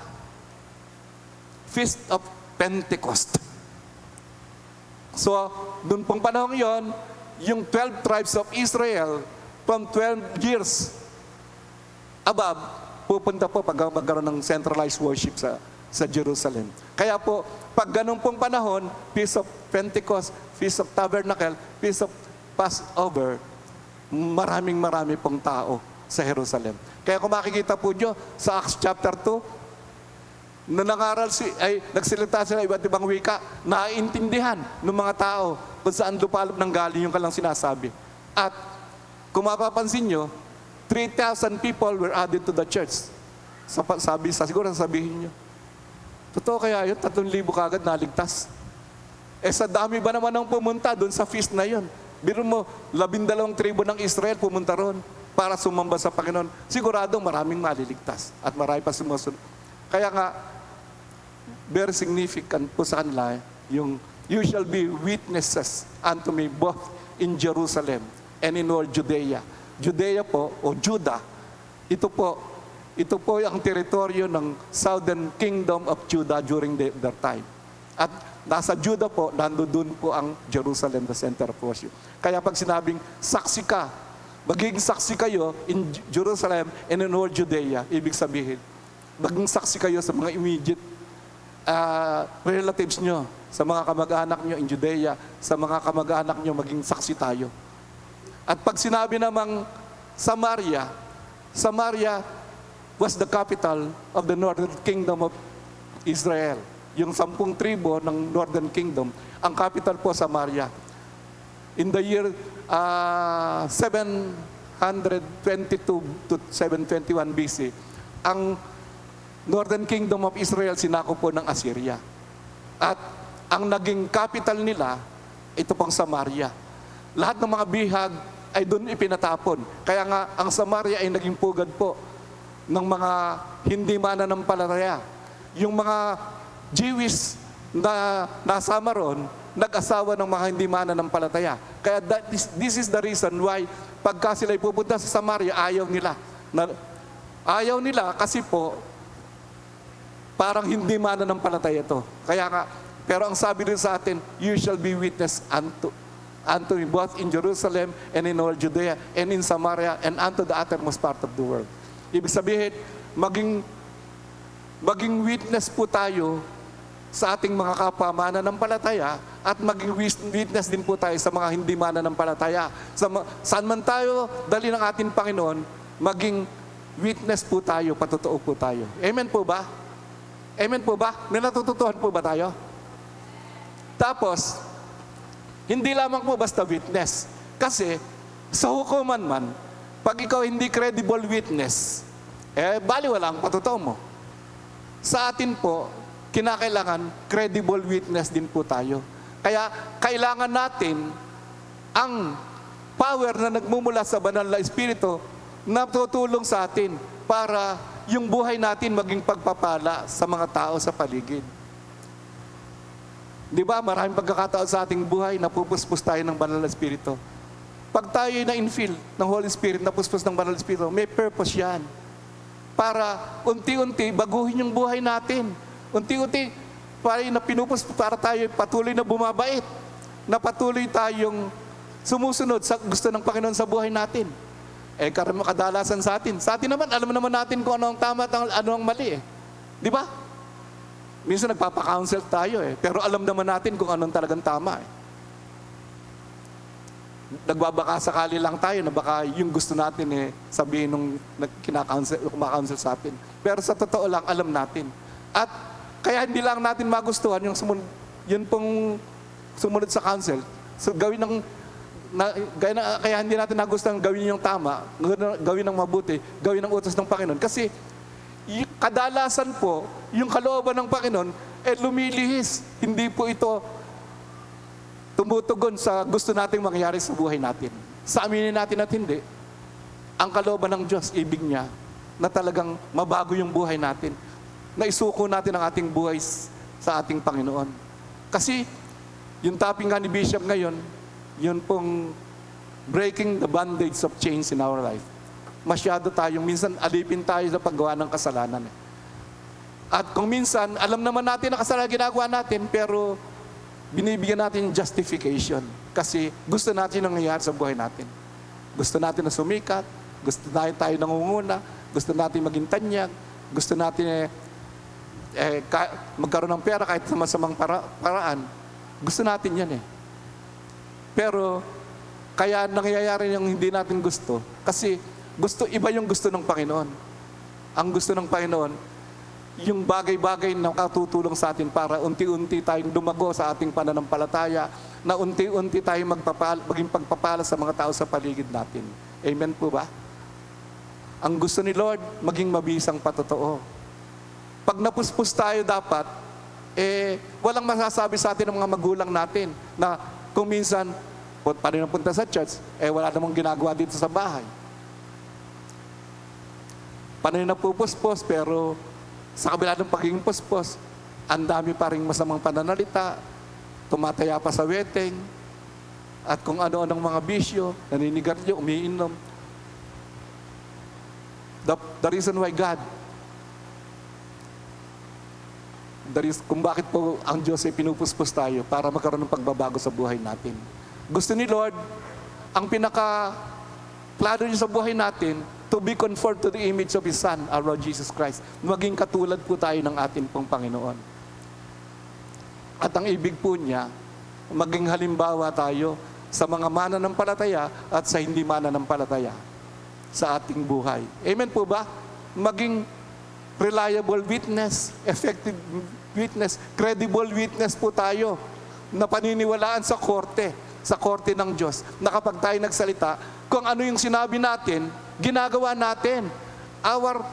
Feast of Pentecost. So, dun pong panahon yon, yung 12 tribes of Israel, from 12 years above, pupunta po pag magkaroon ng centralized worship sa Jerusalem. Kaya po, pag ganun pong panahon, Feast of Pentecost, Feast of Tabernacle, Feast of Passover, marami pong tao sa Jerusalem. Kaya kung makikita po nyo sa Acts chapter 2, na nagsilita sila iba't ibang wika, naiintindihan ng mga tao kung saan lupalop ng galing yung kalang sinasabi. At kung mapapansin nyo, 3,000 people were added to the church. Siguro sabihin nyo, totoo kaya yun? 3,000 kagad naligtas. Sa dami ba naman ang pumunta doon sa feast na yun? Biro mo, 12 tribo ng Israel pumunta ron para sumamba sa Panginoon. Siguradong maraming maliligtas at marami pa sumusunod. Kaya nga, very significant po sa kanila yung you shall be witnesses unto me both in Jerusalem and in all Judea. Judea po, o Judah, ito po ang teritoryo ng Southern Kingdom of Judah during their time. At nasa Judah po, nandoon po ang Jerusalem, the center of worship. Kaya pag sinabing, saksi ka, magiging saksi kayo in Jerusalem and in all Judea, ibig sabihin, maging saksi kayo sa mga immediate relatives nyo, sa mga kamag-anak nyo in Judea, sa mga kamag-anak nyo, maging saksi tayo. At pag sinabi namang Samaria, Samaria was the capital of the Northern Kingdom of Israel. Yung 10 tribo ng Northern Kingdom, ang capital po Samaria. In the year 722 to 721 BC, ang Northern Kingdom of Israel sinakop po ng Assyria. At ang naging capital nila, ito pong Samaria. Lahat ng mga bihag ay doon ipinatapon. Kaya nga, ang Samaria ay naging pugad po ng mga hindi mananampalataya. Yung mga Jewish na nasama ron, nag-asawa ng mga hindi mananampalataya. Kaya this is the reason why pagka sila'y pupunta sa Samaria, ayaw nila. Ayaw nila kasi po, parang hindi mananampalataya ito. Kaya nga, pero ang sabi rin sa atin, you shall be witness unto me both in Jerusalem and in all Judea and in Samaria and unto the uttermost part of the world. Ibig sabihin, maging witness po tayo sa ating mga kapwa mananampalataya at maging witness din po tayo sa mga hindi mananampalataya. Saan man tayo dali ng ating Panginoon, maging witness po tayo, patotoo po tayo. Amen po ba? Amen po ba? May natututuhan po ba tayo? Tapos, hindi lamang po basta witness. Kasi, sa hukuman man, pag ikaw hindi credible witness, baliwala ang patotoo mo. Sa atin po, kinakailangan credible witness din po tayo. Kaya, kailangan natin ang power na nagmumula sa banal na Espiritu na tutulong sa atin para yung buhay natin maging pagpapala sa mga tao sa paligid. Di ba, maraming pagkakataon sa ating buhay, napupuspos tayo ng banal na Espiritu. Pag tayo na-infill ng Holy Spirit, napuspos ng banal na Espiritu, may purpose yan. Para unti-unti baguhin yung buhay natin. Unti-unti, para tayo patuloy na bumabait. Na patuloy tayong sumusunod sa gusto ng Panginoon sa buhay natin. Kadalasan sa atin. Sa atin naman, alam naman natin kung ano ang tama at ano ang mali. Di ba? Minsan nagpapa-counsel tayo pero alam naman natin kung anong talagang tama Nagbabaka sakali lang tayo na baka yung gusto natin sabihin nung kumakounsel sa atin. Pero sa totoo lang, alam natin. At kaya hindi lang natin magustuhan yung yun pong sumunod sa counsel. So kaya hindi natin nagustuhan gawin yung tama, gawin ng mabuti, gawin ng utos ng Panginoon. Kasi kadalasan po, yung kalooban ng Panginoon, lumilihis. Hindi po ito tumutugon sa gusto nating mangyari sa buhay natin. Sa aminin natin at hindi, ang kalooban ng Diyos, ibig niya, na talagang mabago yung buhay natin. Na isuko natin ang ating buhay sa ating Panginoon. Kasi, yung topic nga ni Bishop ngayon, yun pong breaking the bondage of chains in our life. Masyado tayong, minsan alipin tayo sa paggawa ng kasalanan. At kung minsan, alam naman natin na kasalanan ginagawa natin, pero binibigyan natin yung justification. Kasi gusto natin yung nangyayari sa buhay natin. Gusto natin na sumikat, gusto natin tayo nangunguna, gusto natin maging tanyag, gusto natin magkaroon ng pera kahit sa masamang paraan. Gusto natin yan Pero, Kaya nangyayari yung hindi natin gusto. Kasi iba yung gusto ng Panginoon. Ang gusto ng Panginoon, yung bagay-bagay na katutulong sa atin para unti-unti tayong dumago sa ating pananampalataya, na unti-unti tayong maging pagpapala sa mga tao sa paligid natin. Amen po ba? Ang gusto ni Lord, maging mabisang patotoo. Pag napuspos tayo dapat, walang masasabi sa atin ng mga magulang natin na kung minsan, paano napunta sa church, wala namang ginagawa dito sa bahay. Paano napupuspos, pero sa kabila ng pagiging puspos, ang dami pa rin masamang pananalita, tumataya pa sa wedding, at kung ano-anong mga bisyo, naninigarilyo, umiinom. The reason why God, kung bakit po ang Diyos ay pinupuspos tayo para magkaroon ng pagbabago sa buhay natin. Gusto ni Lord, ang plano niya sa buhay natin, to be conformed to the image of His Son, our Lord Jesus Christ. Maging katulad po tayo ng ating pong Panginoon. At ang ibig po niya, maging halimbawa tayo sa mga mananampalataya at sa hindi mananampalataya sa ating buhay. Amen po ba? Maging reliable witness, effective witness, credible witness po tayo na paniniwalaan sa korte ng Diyos, na kapag tayo nagsalita, kung ano yung sinabi natin, ginagawa natin. Our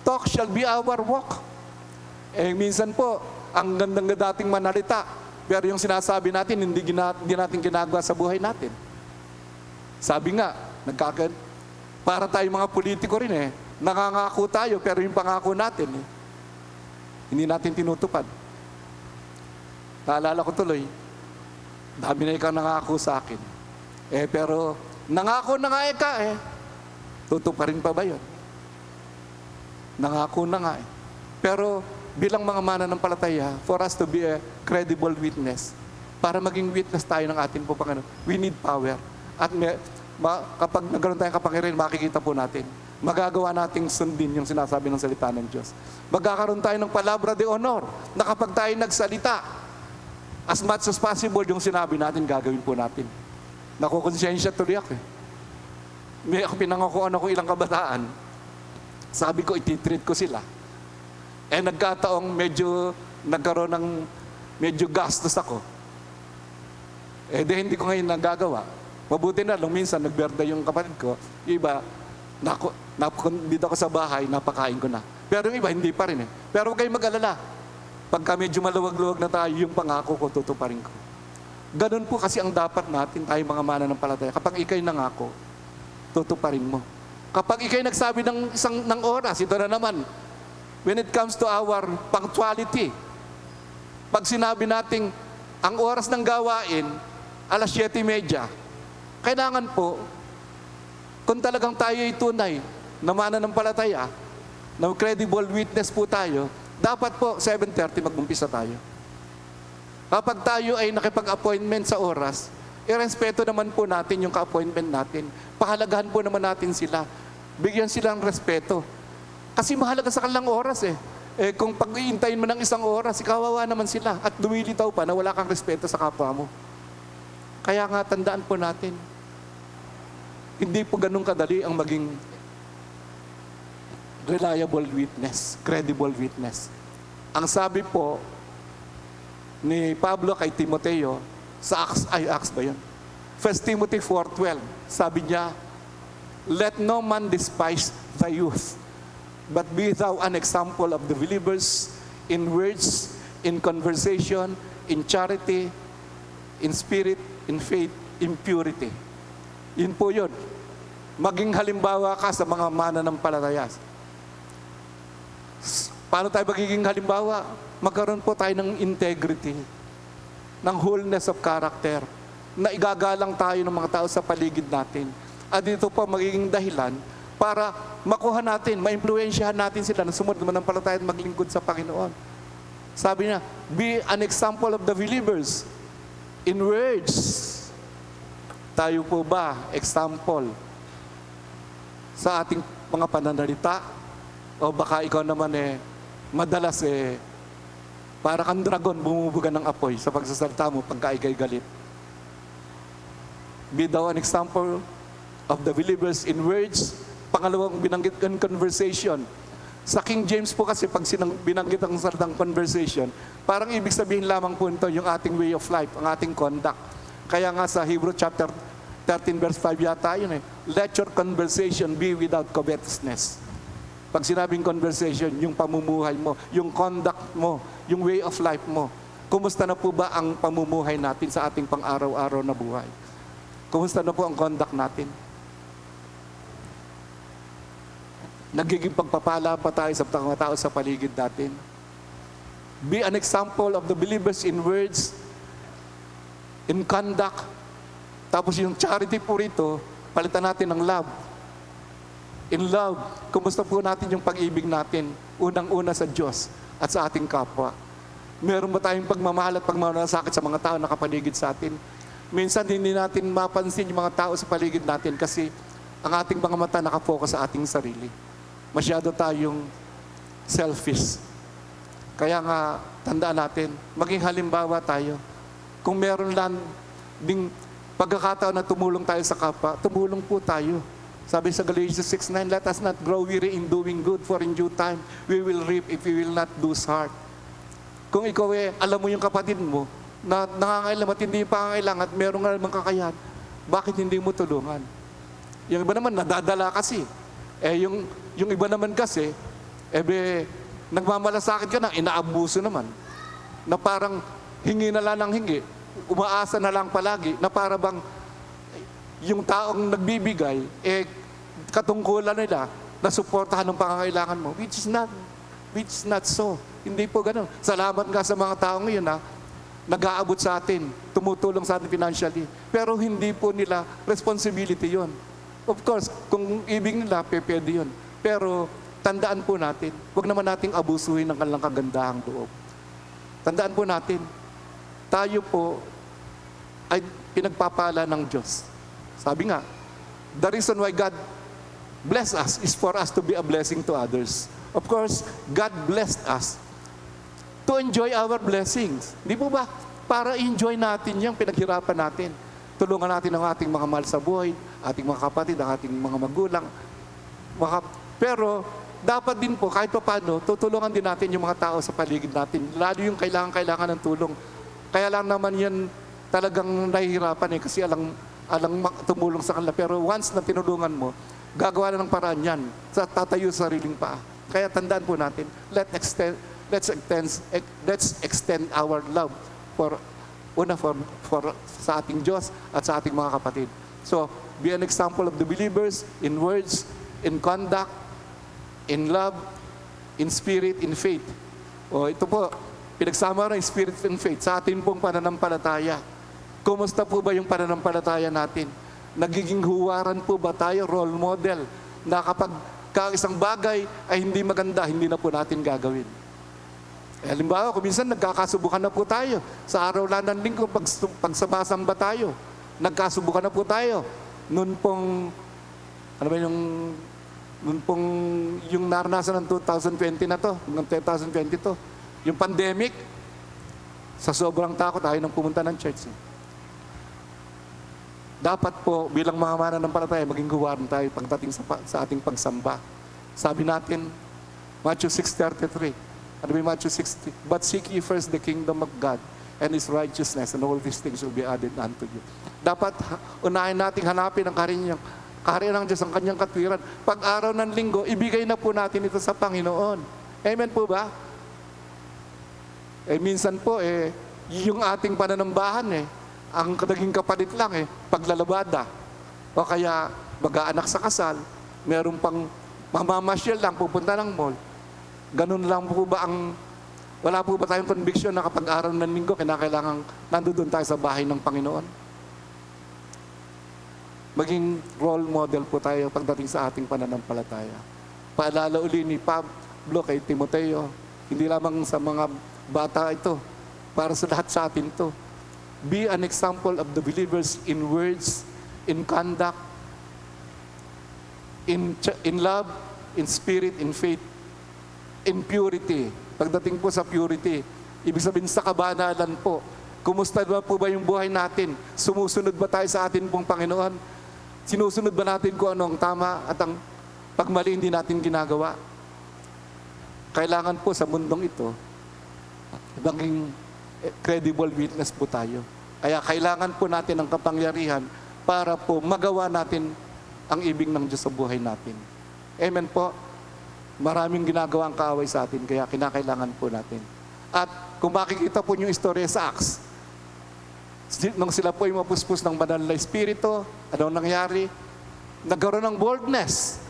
talk shall be our walk. Minsan po, ang gandang dating manalita, pero yung sinasabi natin, hindi natin ginagawa sa buhay natin. Sabi nga, para tayo mga politiko rin nangangako tayo, pero yung pangako natin, hindi natin tinutupad. Naalala ko tuloy, dami na ikaw nangako sa akin. Pero nangako na nga tutuparin pa ba yun? Nangako na nga Pero bilang mga mananampalataya, for us to be a credible witness, para maging witness tayo ng ating po Panginoon, we need power. At kapag nagkaroon tayong kapangyarihan, makikita po natin. Magagawa nating sundin yung sinasabi ng salita ng Diyos. Magkakaroon tayo ng palabra de honor, na kapag tayo nagsalita, as much as possible, yung sinabi natin, gagawin po natin. Nakukonsensya tuloy ako May pinangakuan ako ilang kabataan. Sabi ko, ititreat ko sila. Nagkataong nagkaroon ng medyo gastos ako. Hindi ko ngayon nagagawa. Mabuti na, nung minsan, nag-birthday yung kapatid ko, iba, dito ako sa bahay, napakain ko na. Pero yung iba, hindi pa rin Pero huwag kayong mag-alala. Pagka medyo maluwag-luwag na tayo, yung pangako ko, tutuparin ko. Ganun po kasi ang dapat natin, tayo mga mananampalataya. Kapag ikay nangako, tutuparin mo. Kapag ikay nagsabi ng oras, ito na naman, when it comes to our punctuality, pag sinabi nating ang oras ng gawain, 7:30, kailangan po, kung talagang tayo ay tunay na mananampalataya, na credible witness po tayo, dapat po 7:30 mag-umpisa tayo. Kapag tayo ay nakipag-appointment sa oras, irespeto naman po natin yung ka-appointment natin. Pahalagahan po naman natin sila. Bigyan sila ng respeto. Kasi mahalaga sa kanilang oras kung pag-iintayin mo ng isang oras, kawawa naman sila. At lumilitaw pa na wala kang respeto sa kapwa mo. Kaya nga, tandaan po natin, hindi po ganun kadali ang maging reliable witness, credible witness. Ang sabi po ni Pablo kay Timoteo, sa Acts ba yun? 1 Timothy 4:12, sabi niya, let no man despise the youth, but be thou an example of the believers in words, in conversation, in charity, in spirit, in faith, in purity. Yun po yun. Maging halimbawa ka sa mga mananampalataya. Paano tayo magiging halimbawa? Magkaroon po tayo ng integrity, ng wholeness of character, na igagalang tayo ng mga tao sa paligid natin. At dito po magiging dahilan para makuha natin, maimpluwensyahan natin sila na sumunod naman ng palataya at maglingkod sa Panginoon. Sabi niya, be an example of the believers in words. Tayo po ba example sa ating mga pananalita? O baka ikaw naman madalas para kang dragon, bumubuga ng apoy sa pagsasalita mo pagka ikay galit. Be thou an example of the believers in words. Pangalawang binanggit in conversation. Sa King James po kasi pag binanggit ang salitang conversation, parang ibig sabihin lamang po ito yung ating way of life, ang ating conduct. Kaya nga sa Hebrew chapter 13 verse 5 yata yun eh, let your conversation be without covetousness. Pag sinabing conversation, yung pamumuhay mo, yung conduct mo, yung way of life mo. Kumusta na po ba ang pamumuhay natin sa ating pang-araw-araw na buhay? Kumusta na po ang conduct natin? Nagiging pagpapala pa tayo sa mga tao sa paligid natin. Be an example of the believers in words, in conduct. Tapos yung charity po rito, palitan natin ng love. In love, kumusta po natin yung pag-ibig natin, unang-una sa Diyos at sa ating kapwa. Meron ba tayong pagmamahal at pagmamalasakit sa mga tao na kapaligid sa atin? Minsan hindi natin mapansin yung mga tao sa paligid natin kasi ang ating mga mata nakapokus sa ating sarili. Masyado tayong selfish. Kaya nga, tandaan natin, maging halimbawa tayo. Kung meron lang ding pagkakataon na tumulong tayo sa kapwa, tumulong po tayo. Sabi sa Galatians 6:9, let us not grow weary in doing good, for in due time we will reap if we will not lose heart. Kung ikaw alam mo yung kapatid mo, na nangangailangan at hindi pangangailangan at meron nga namang kakayahan, bakit hindi mo tulungan? Yung iba naman, nadadala kasi. Yung iba naman kasi, nagmamalasakit ka na, inaabuso naman. Na parang hingi na lang ng hingi, umaasa na lang palagi, na para bang yung taong nagbibigay, katungkulan nila na suportahan ng pangangailangan mo, which is not so. Hindi po ganun. Salamat nga sa mga tao ngayon na nag-aabot sa atin, tumutulong sa atin financially. Pero hindi po nila responsibility yon. Of course, kung ibig nila, pwede yun. Pero tandaan po natin, huwag naman nating abusuhin ng kanilang kagandahang loob. Tandaan po natin, tayo po ay pinagpapala ng Diyos. Sabi nga, the reason why God bless us is for us to be a blessing to others. Of course, God blessed us to enjoy our blessings. Di po ba? Para enjoy natin yung pinaghirapan natin. Tulungan natin ang ating mga mahal sa buhay, ating mga kapatid, ang ating mga magulang. Pero dapat din po, kahit pa paano, tutulungan din natin yung mga tao sa paligid natin. Lalo yung kailangan ng tulong. Kaya lang naman yan talagang nahihirapan kasi alang tumulong sa kanila. Pero once na tinulungan mo, gagawa na ng paraan yan. Tatayo sa sariling paa. Kaya tandaan po natin, let's extend our love sa ating Diyos at sa ating mga kapatid. So, be an example of the believers in words, in conduct, in love, in spirit, in faith. O ito po, pinagsama ng spirit and faith sa ating pong pananampalataya. Kumusta po ba yung pananampalataya natin? Nagiging huwaran po ba tayo, role model, na kapag isang bagay ay hindi maganda, hindi na po natin gagawin? Halimbawa, kung minsan nagkakasubukan na po tayo. Sa araw lang ng linggo, pagsabasamba tayo. Nagkasubukan na po tayo. Noon pong yung naranasan ng 2020 na to, ng 2020 to, yung pandemic, sa sobrang takot, ayaw nang pumunta ng church. Dapat po, bilang mga mananampalataya, maging huwaran tayo pagdating sa ating pagsamba. Sabi natin, Matthew 6:33, ano ba Matthew 6? But seek ye first the kingdom of God and His righteousness, and all these things will be added unto you. Dapat unahin nating hanapin ang kaharian ng Diyos, ang kanyang katwiran. Pag araw ng linggo, ibigay na po natin ito sa Panginoon. Amen po ba? Minsan po, yung ating pananambahan, ang naging kapalit lang, paglalabada. O kaya, mag-aanak sa kasal, meron pang mamamasyal lang, pupunta ng mall. Ganun lang po ba wala po ba tayong conviction na kapag araw ng linggo, kinakailangan nandoon tayo sa bahay ng Panginoon? Maging role model po tayo pagdating sa ating pananampalataya. Paalala uli ni Pablo kay Timoteo, hindi lamang sa mga bata ito, para sa lahat sa atin ito. Be an example of the believers in words, in conduct, in love, in spirit, in faith, in purity. Pagdating po sa purity, ibig sabihin sa kabanalan po, Kumusta ba po ba yung buhay natin? Sumusunod ba tayo sa atin pong Panginoon? Sinusunod ba natin kung ano ang tama at ang pagmali hindi natin ginagawa? Kailangan po sa mundong ito, maging credible witness po tayo. Kaya kailangan po natin ang kapangyarihan para po magawa natin ang ibig ng Diyos sa buhay natin. Amen po. Maraming ginagawa ang kaaway sa atin, kaya kinakailangan po natin. At kung makikita po yung istorya sa Acts, nung sila po ay mapuspos ng banal na Espiritu, ano nangyari? Nagkaroon ng boldness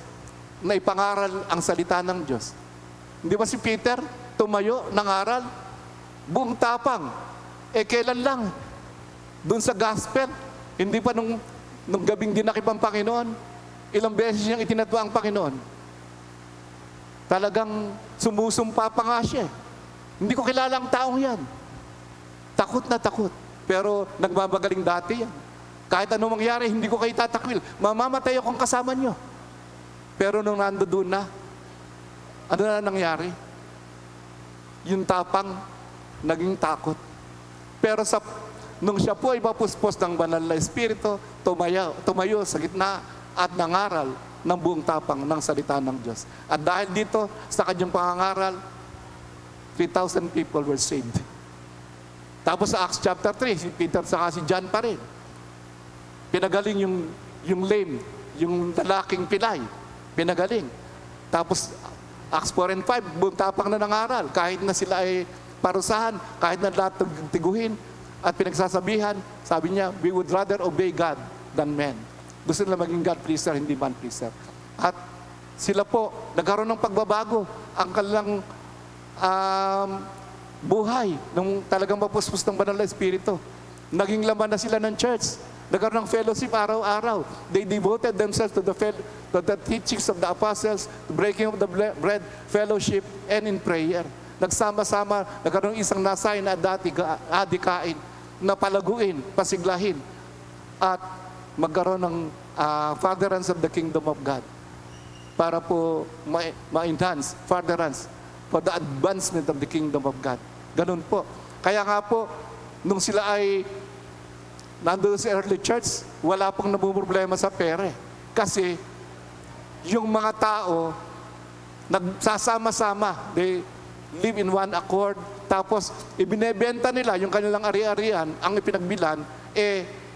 na ipangaral ang salita ng Diyos. Hindi ba si Peter tumayo, nangaral? Buong tapang. Kailan lang? Doon sa gospel, hindi pa nung gabing dinakip ang Panginoon, ilang beses niyang itinatwa ang Panginoon. Talagang sumusumpa pa nga siya. Hindi ko kilala ang taong yan. Takot na takot. Pero nagmamagaling dati yan. Kahit anong mangyari, hindi ko kayo tatakwil. Mamamatay akong kasama nyo. Pero nung nandoon na, ano na nangyari? Yung tapang, naging takot. Pero nung siya po ay mapuspos ng banal na Espiritu, tumayo sa gitna at nangaral ng buong tapang ng salita ng Diyos. At dahil dito, sa kanyang pangangaral, 3,000 people were saved. Tapos sa Acts chapter 3, si Peter saka si John pa rin. Pinagaling yung lame, yung lalaking pilay. Pinagaling. Tapos Acts 4 and 5, buong tapang na nangaral. Kahit na sila ay parusahan, kahit na lahat tiguhin at pinagsasabihan, sabi niya, we would rather obey God than men. Gusto nila maging God pleaser, hindi man pleaser. At sila po, nagkaroon ng pagbabago. Ang kanilang buhay, nung talagang mapuspos ng banal na Espiritu. Naging laman na sila ng church. Nagkaroon ng fellowship araw-araw. They devoted themselves to the teachings of the apostles, to breaking of the bread, fellowship, and in prayer. Nagsama-sama, nagkaroon ng isang nasay na dati adikain, na palaguin, pasiglahin, at magkaroon ng furtherance of the kingdom of God para po ma-enhance, furtherance for the advancement of the kingdom of God. Ganun po. Kaya nga po, nung sila ay nandoon sa early church, wala pong namumroblema sa pera. Kasi yung mga tao nagsasama-sama, they live in one accord, tapos ibinebenta nila yung kanilang ari-arian, ang ipinagbilan,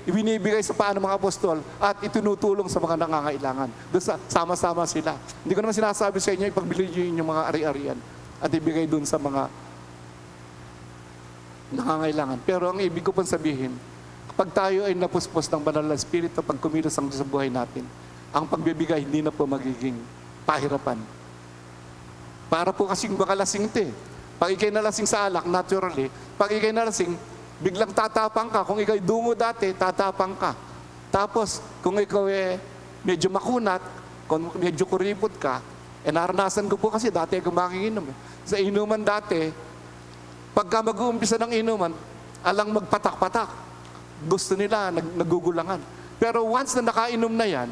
ibinibigay sa paan ng mga apostol at itinutulong sa mga nangangailangan. Doon sama-sama sila. Hindi ko naman sinasabi sa inyo, ipagbili nyo yung mga ari-arian at ibigay doon sa mga nangangailangan. Pero ang ibig ko pang sabihin, kapag tayo ay napuspos ng banal na Espiritu, pag kumilos ang Diyos sa buhay natin, ang pagbibigay hindi na po magiging pahirapan. Para po kasing makalasing ito. Pag ikay nalasing sa alak, naturally, pag ikay nalasing, biglang tatapang ka. Kung ikay dungo dati, tatapang ka. Tapos, kung ikaw medyo makunat, kung medyo kuripot ka, naranasan ko po kasi dati ako makikinom. Sa inuman dati, pagka mag-uumpisa ng inuman, alang magpatak-patak. Gusto nila, nagugulangan. Pero once na nakainom na yan,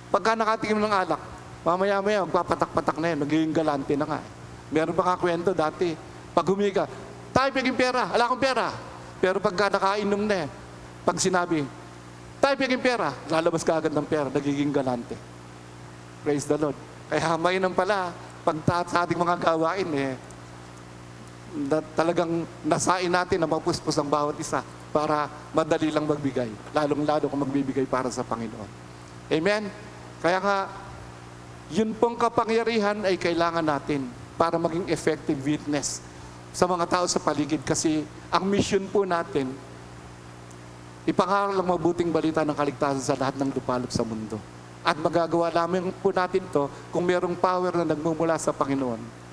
pagka nakatikim ng alak, mamaya-maya, magpapatak-patak na yan, magiging galante na nga. Meron pa nga kwento dati, pag humiga, tayo piging pera, wala akong pera. Pero pagka nakainom na yan, pag sinabi, tayo piging pera, lalabas ka agad ng pera, nagiging galante. Praise the Lord. Kaya mainam pala, pag sa ating mga gawain, talagang nasain natin na mapuspos ang bawat isa para madali lang magbigay. Lalong-lalo kung magbibigay para sa Panginoon. Amen? Kaya nga, yun pong kapangyarihan ay kailangan natin para maging effective witness sa mga tao sa paligid. Kasi ang mission po natin, ipangaral ang mabuting balita ng kaligtasan sa lahat ng lupalop sa mundo. At magagawa namin po natin to kung merong power na nagmumula sa Panginoon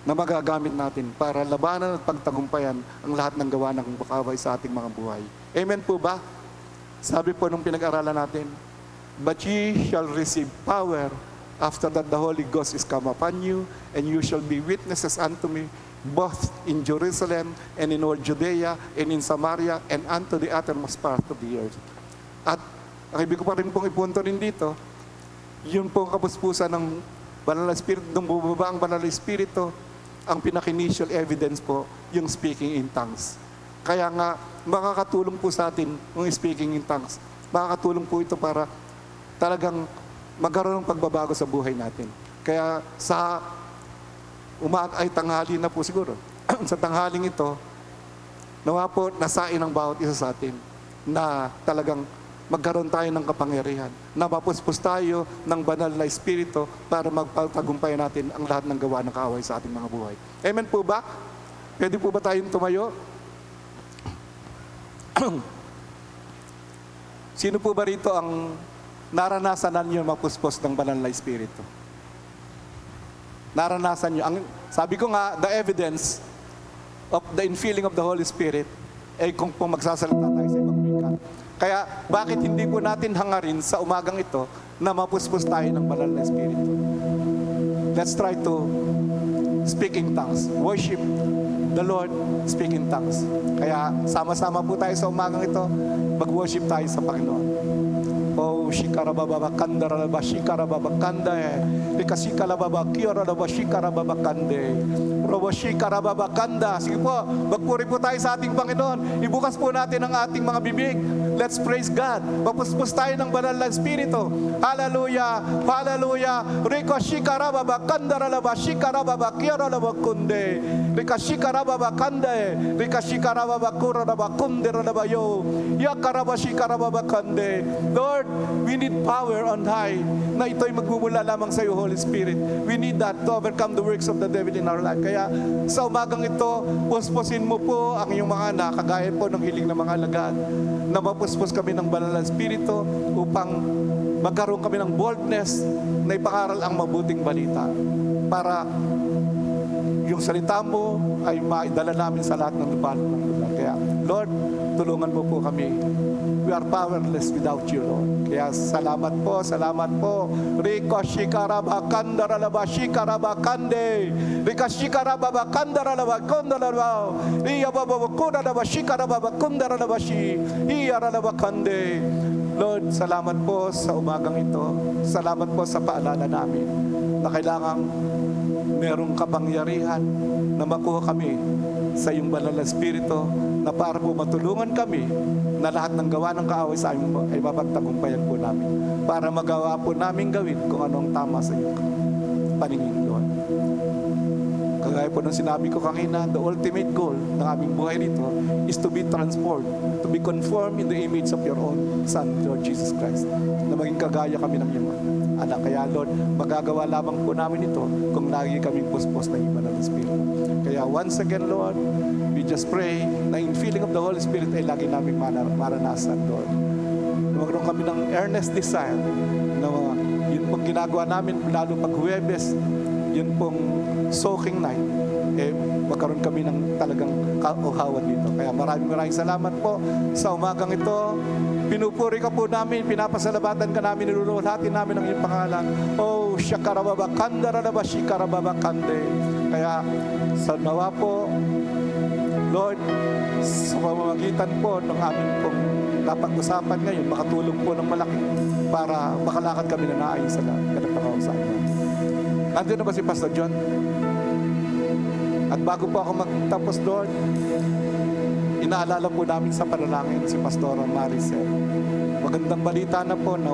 na magagamit natin para labanan at pagtagumpayan ang lahat ng gawa ng makaway sa ating mga buhay. Amen po ba? Sabi po nung pinag-aralan natin, but ye shall receive power after that the Holy Ghost is come upon you, and you shall be witnesses unto me both in Jerusalem and in all Judea and in Samaria and unto the uttermost part of the earth. At ang ibig ko pa rin pong ipunto rin dito, yun pong kapuspusan ng Banal na Espiritu, nung bumaba ang Banal na Espiritu, ang pinaka-initial evidence po, yung speaking in tongues. Kaya nga, makakatulong po sa atin yung speaking in tongues. Makakatulong po ito para talagang magkaroon ng pagbabago sa buhay natin. Kaya sa ay tanghali na po siguro. Sa tanghaling ito, nawa po nasain ang bawat isa sa atin na talagang magkaroon tayo ng kapangyarihan, na mapuspos tayo ng banal na Espiritu para magpatagumpay natin ang lahat ng gawa ng kaaway sa ating mga buhay. Amen po ba? Pwede po ba tayong tumayo? Sino po ba rito ang naranasan ninyo mapuspos ng banal na Espiritu? Naranasan nyo. Sabi ko nga, the evidence of the infilling of the Holy Spirit ay kung magsasalita tayo sa ibang wika. Kaya bakit hindi po natin hangarin sa umagang ito na mapuspos tayo ng banal na Espiritu? Let's try to speak in tongues. Worship the Lord, speak in tongues. Kaya sama-sama po tayo sa umagang ito, mag-worship tayo sa Panginoon. Oh, shikarababa kandarababa shikarababa kande, likasikalababa kiyorababa shikarababa kande, robo shikarababa kanda. Sige po, magpuri po tayo sa ating Panginoon. Ibukas po natin ang ating mga bibig. Let's praise God. Mapuspos tayo ng banal na Espiritu. Hallelujah, hallelujah. Riko shikarababa kandarababa shikarababa kiyorababa kunde, likasikarababa kande, likasikarababa kurababa kunde rabayo, yakarababa shikarababa kande. Lord, we need power on high na ito'y magmumula lamang sa iyo, Holy Spirit. We need that to overcome the works of the devil in our life. Kaya sa umagang ito, puspusin mo po ang iyong mga anak, kagaya po ng hiling ng mga alagad, na mapuspos kami ng banal na Espiritu upang magkaroon kami ng boldness na ipangaral ang mabuting balita para yung salita mo ay maidala namin sa lahat ng lupain ng lugar. Kaya, Lord, tulungan mo po kami. We are powerless without you, Lord. Kaya salamat po, salamat po. Riko shikaraba kandaralaba shikaraba kande. Rika shikaraba kandaralaba kundaralaba. Iya baba kundaralaba shikaraba kundaralaba shi. Iya ralaba kande. Lord, salamat po sa umagang ito. Salamat po sa paalala namin na kailangang merong kapangyarihan na makuha kami sa iyong banal na Espiritu na para po matulungan kami na lahat ng gawa ng kaaway sa amin ay mapagtagumpayan po namin para magawa po namin gawin kung anong tama sa iyong paningin, Lord. Kagaya po ng sinabi ko kanina, the ultimate goal ng aming buhay rito is to be transformed, to be conformed in the image of your own Son, Lord Jesus Christ, na maging kagaya kami ng iyong anak. Kaya, Lord, magagawa lamang po namin ito kung lagi kaming puspos ng iba ng Espiritu. Kaya once again, Lord, we just pray na in feeling of the Holy Spirit ay lagi namin maranasan, Lord. Na magkaroon kami ng earnest desire na yun pong ginagawa namin, lalo pag Huwebes, yun pong soaking night, magkaroon kami ng talagang kauhawan dito. Kaya maraming salamat po sa umagang ito. Pinupuri ka po namin, pinapasalamatan ka namin, niluluhatin namin ang iyong pangalan. Oh, shakarababa kandarababa shikarababa kande. Kaya sa nawa po, Lord, sa pamamagitan po ng aming pong napag-usapan ngayon, makatulong po ng malaki para makalakad kami na naayon sa kanapakausapan. Nandiyan na ba si Pastor John? At bago po ako magtapos, Lord, inaalala po namin sa panalangin si Pastor Maricel. Magandang balita na po na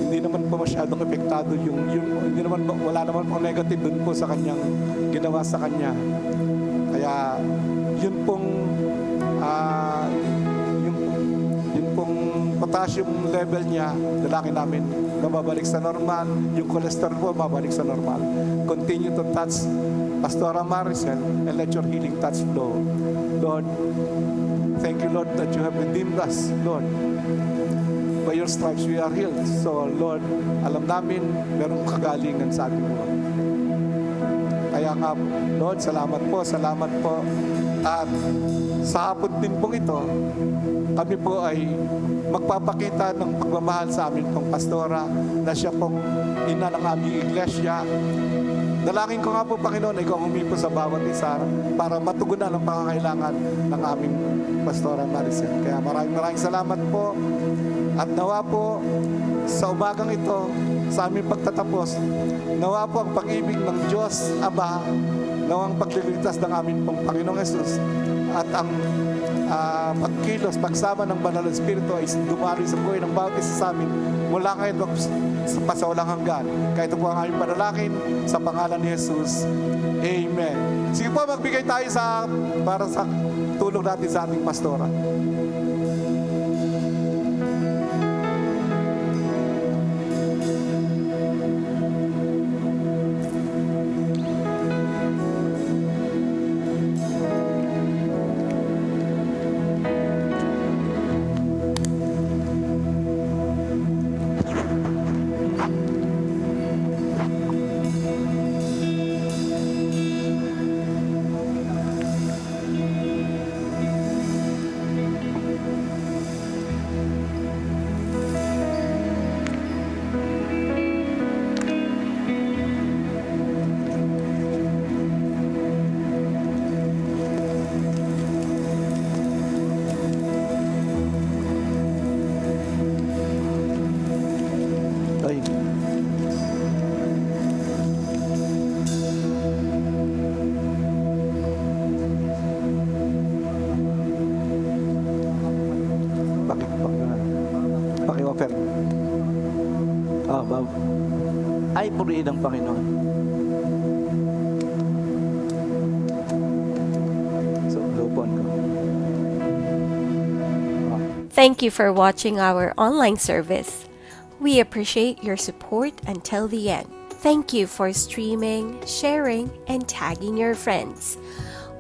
hindi naman po masyadong epektado wala naman po negative dun po sa kanyang ginawa sa kanya. Kaya yun pong potassium level niya, lalaki namin, mababalik sa normal, yung cholesterol po, mababalik sa normal. Continue to touch Pastora Maricel and let your healing touch flow. Lord, thank you, Lord, that you have redeemed us, Lord. By your stripes we are healed. So, Lord, alam namin, merong kagalingan sa ating buhay. Kaya nga, Lord, salamat po. At sa hapon din pong ito, kami po ay magpapakita ng pagmamahal sa amin pong pastora na siya pong ina ng aming iglesia. Dalangin ko nga po, Panginoon, ikaw humipo sa bawat isa para matugunan ang pangangailangan ng aming pastora Maricel. Kaya maraming salamat po. At nawa po, sa umagang ito, sa aming pagtatapos. Nawa po ang pag-ibig ng Diyos, Aba, nawa ang pagliligtas ng aming pong Panginoong Yesus at ang pagkilos, pagsama ng Banal na Espiritu ay dumari sa buhay ng bawat isa sa amin mula ngayon sa pasawalang hanggan. Kaya ito po ang aming panalangin sa pangalan ni Jesus. Amen. Sige po, magbigay tayo para sa tulong natin sa ating pastora. Ay. Paki-offer. Ay, purihin ng Panginoon. So, lupon ko. Thank you for watching our online service. We appreciate your support until the end. Thank you for streaming, sharing, and tagging your friends.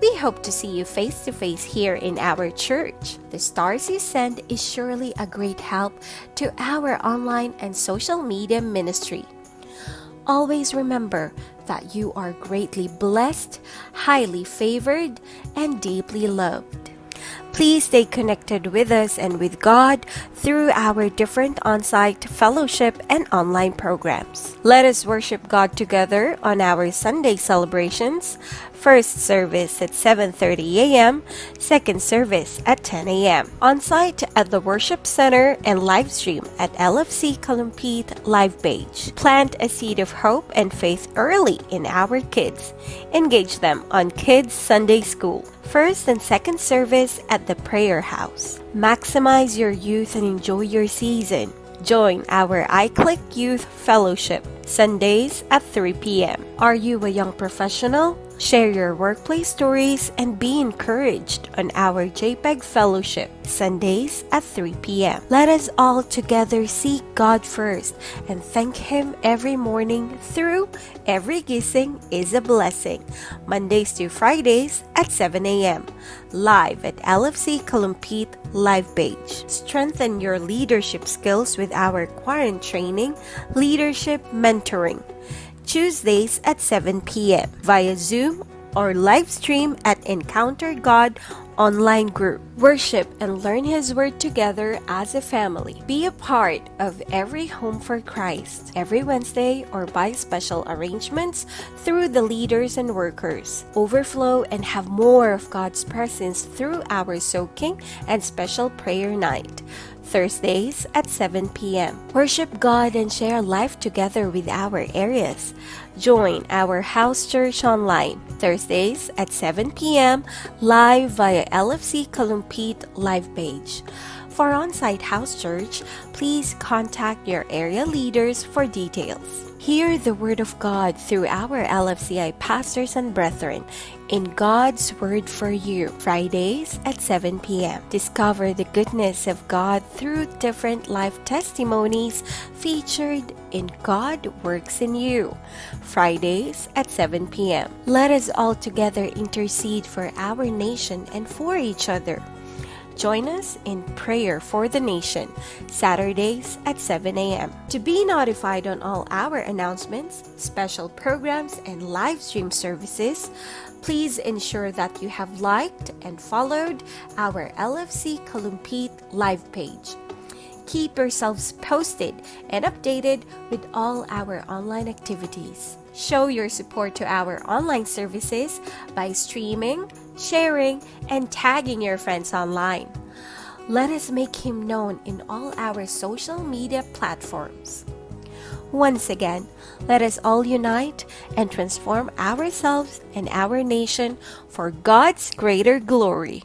We hope to see you face to face here in our church. The stars you send is surely a great help to our online and social media ministry. Always remember that you are greatly blessed, highly favored, and deeply loved. Please stay connected with us and with God through our different on-site fellowship and online programs. Let us worship God together on our Sunday celebrations. First service at 7:30 a.m., second service at 10 a.m. On-site at the Worship Center and live stream at LFC Kalumpit live page. Plant a seed of hope and faith early in our kids. Engage them on Kids Sunday School. First and second service at the Prayer House. Maximize your youth and enjoy your season. Join our iClick Youth Fellowship, Sundays at 3 p.m. Are you a young professional? Share your workplace stories and be encouraged on our JPEG Fellowship, Sundays at 3 p.m. Let us all together seek God first and thank Him every morning through Every Gising is a Blessing, Mondays to Fridays at 7 a.m. Live at LFC Kalumpit live page. Strengthen your leadership skills with our Quarant Training, Leadership Mentoring, Tuesdays at 7 p.m. via Zoom or live stream at Encounter God online group. Worship and learn His Word together as a family. Be a part of Every Home for Christ every Wednesday or by special arrangements through the leaders and workers. Overflow and have more of God's presence through our soaking and special prayer night. Thursdays at 7 p.m. Worship God and share life together with our areas. Join our house church online. Thursdays at 7 p.m. live via LFC Kalumpit live page. For on-site house church, please contact your area leaders for details. Hear the Word of God through our LFCI pastors and brethren in God's Word for You, Fridays at 7 p.m. Discover the goodness of God through different life testimonies featured in God Works in You, Fridays at 7 p.m. Let us all together intercede for our nation and for each other. Join us in prayer for the nation, Saturdays at 7 a.m. To be notified on all our announcements, special programs, and live stream services, please ensure that you have liked and followed our LFC Kalumpit live page. Keep yourselves posted and updated with all our online activities. Show your support to our online services by streaming, sharing, and tagging your friends online. Let us make Him known in all our social media platforms. Once again, let us all unite and transform ourselves and our nation for God's greater glory.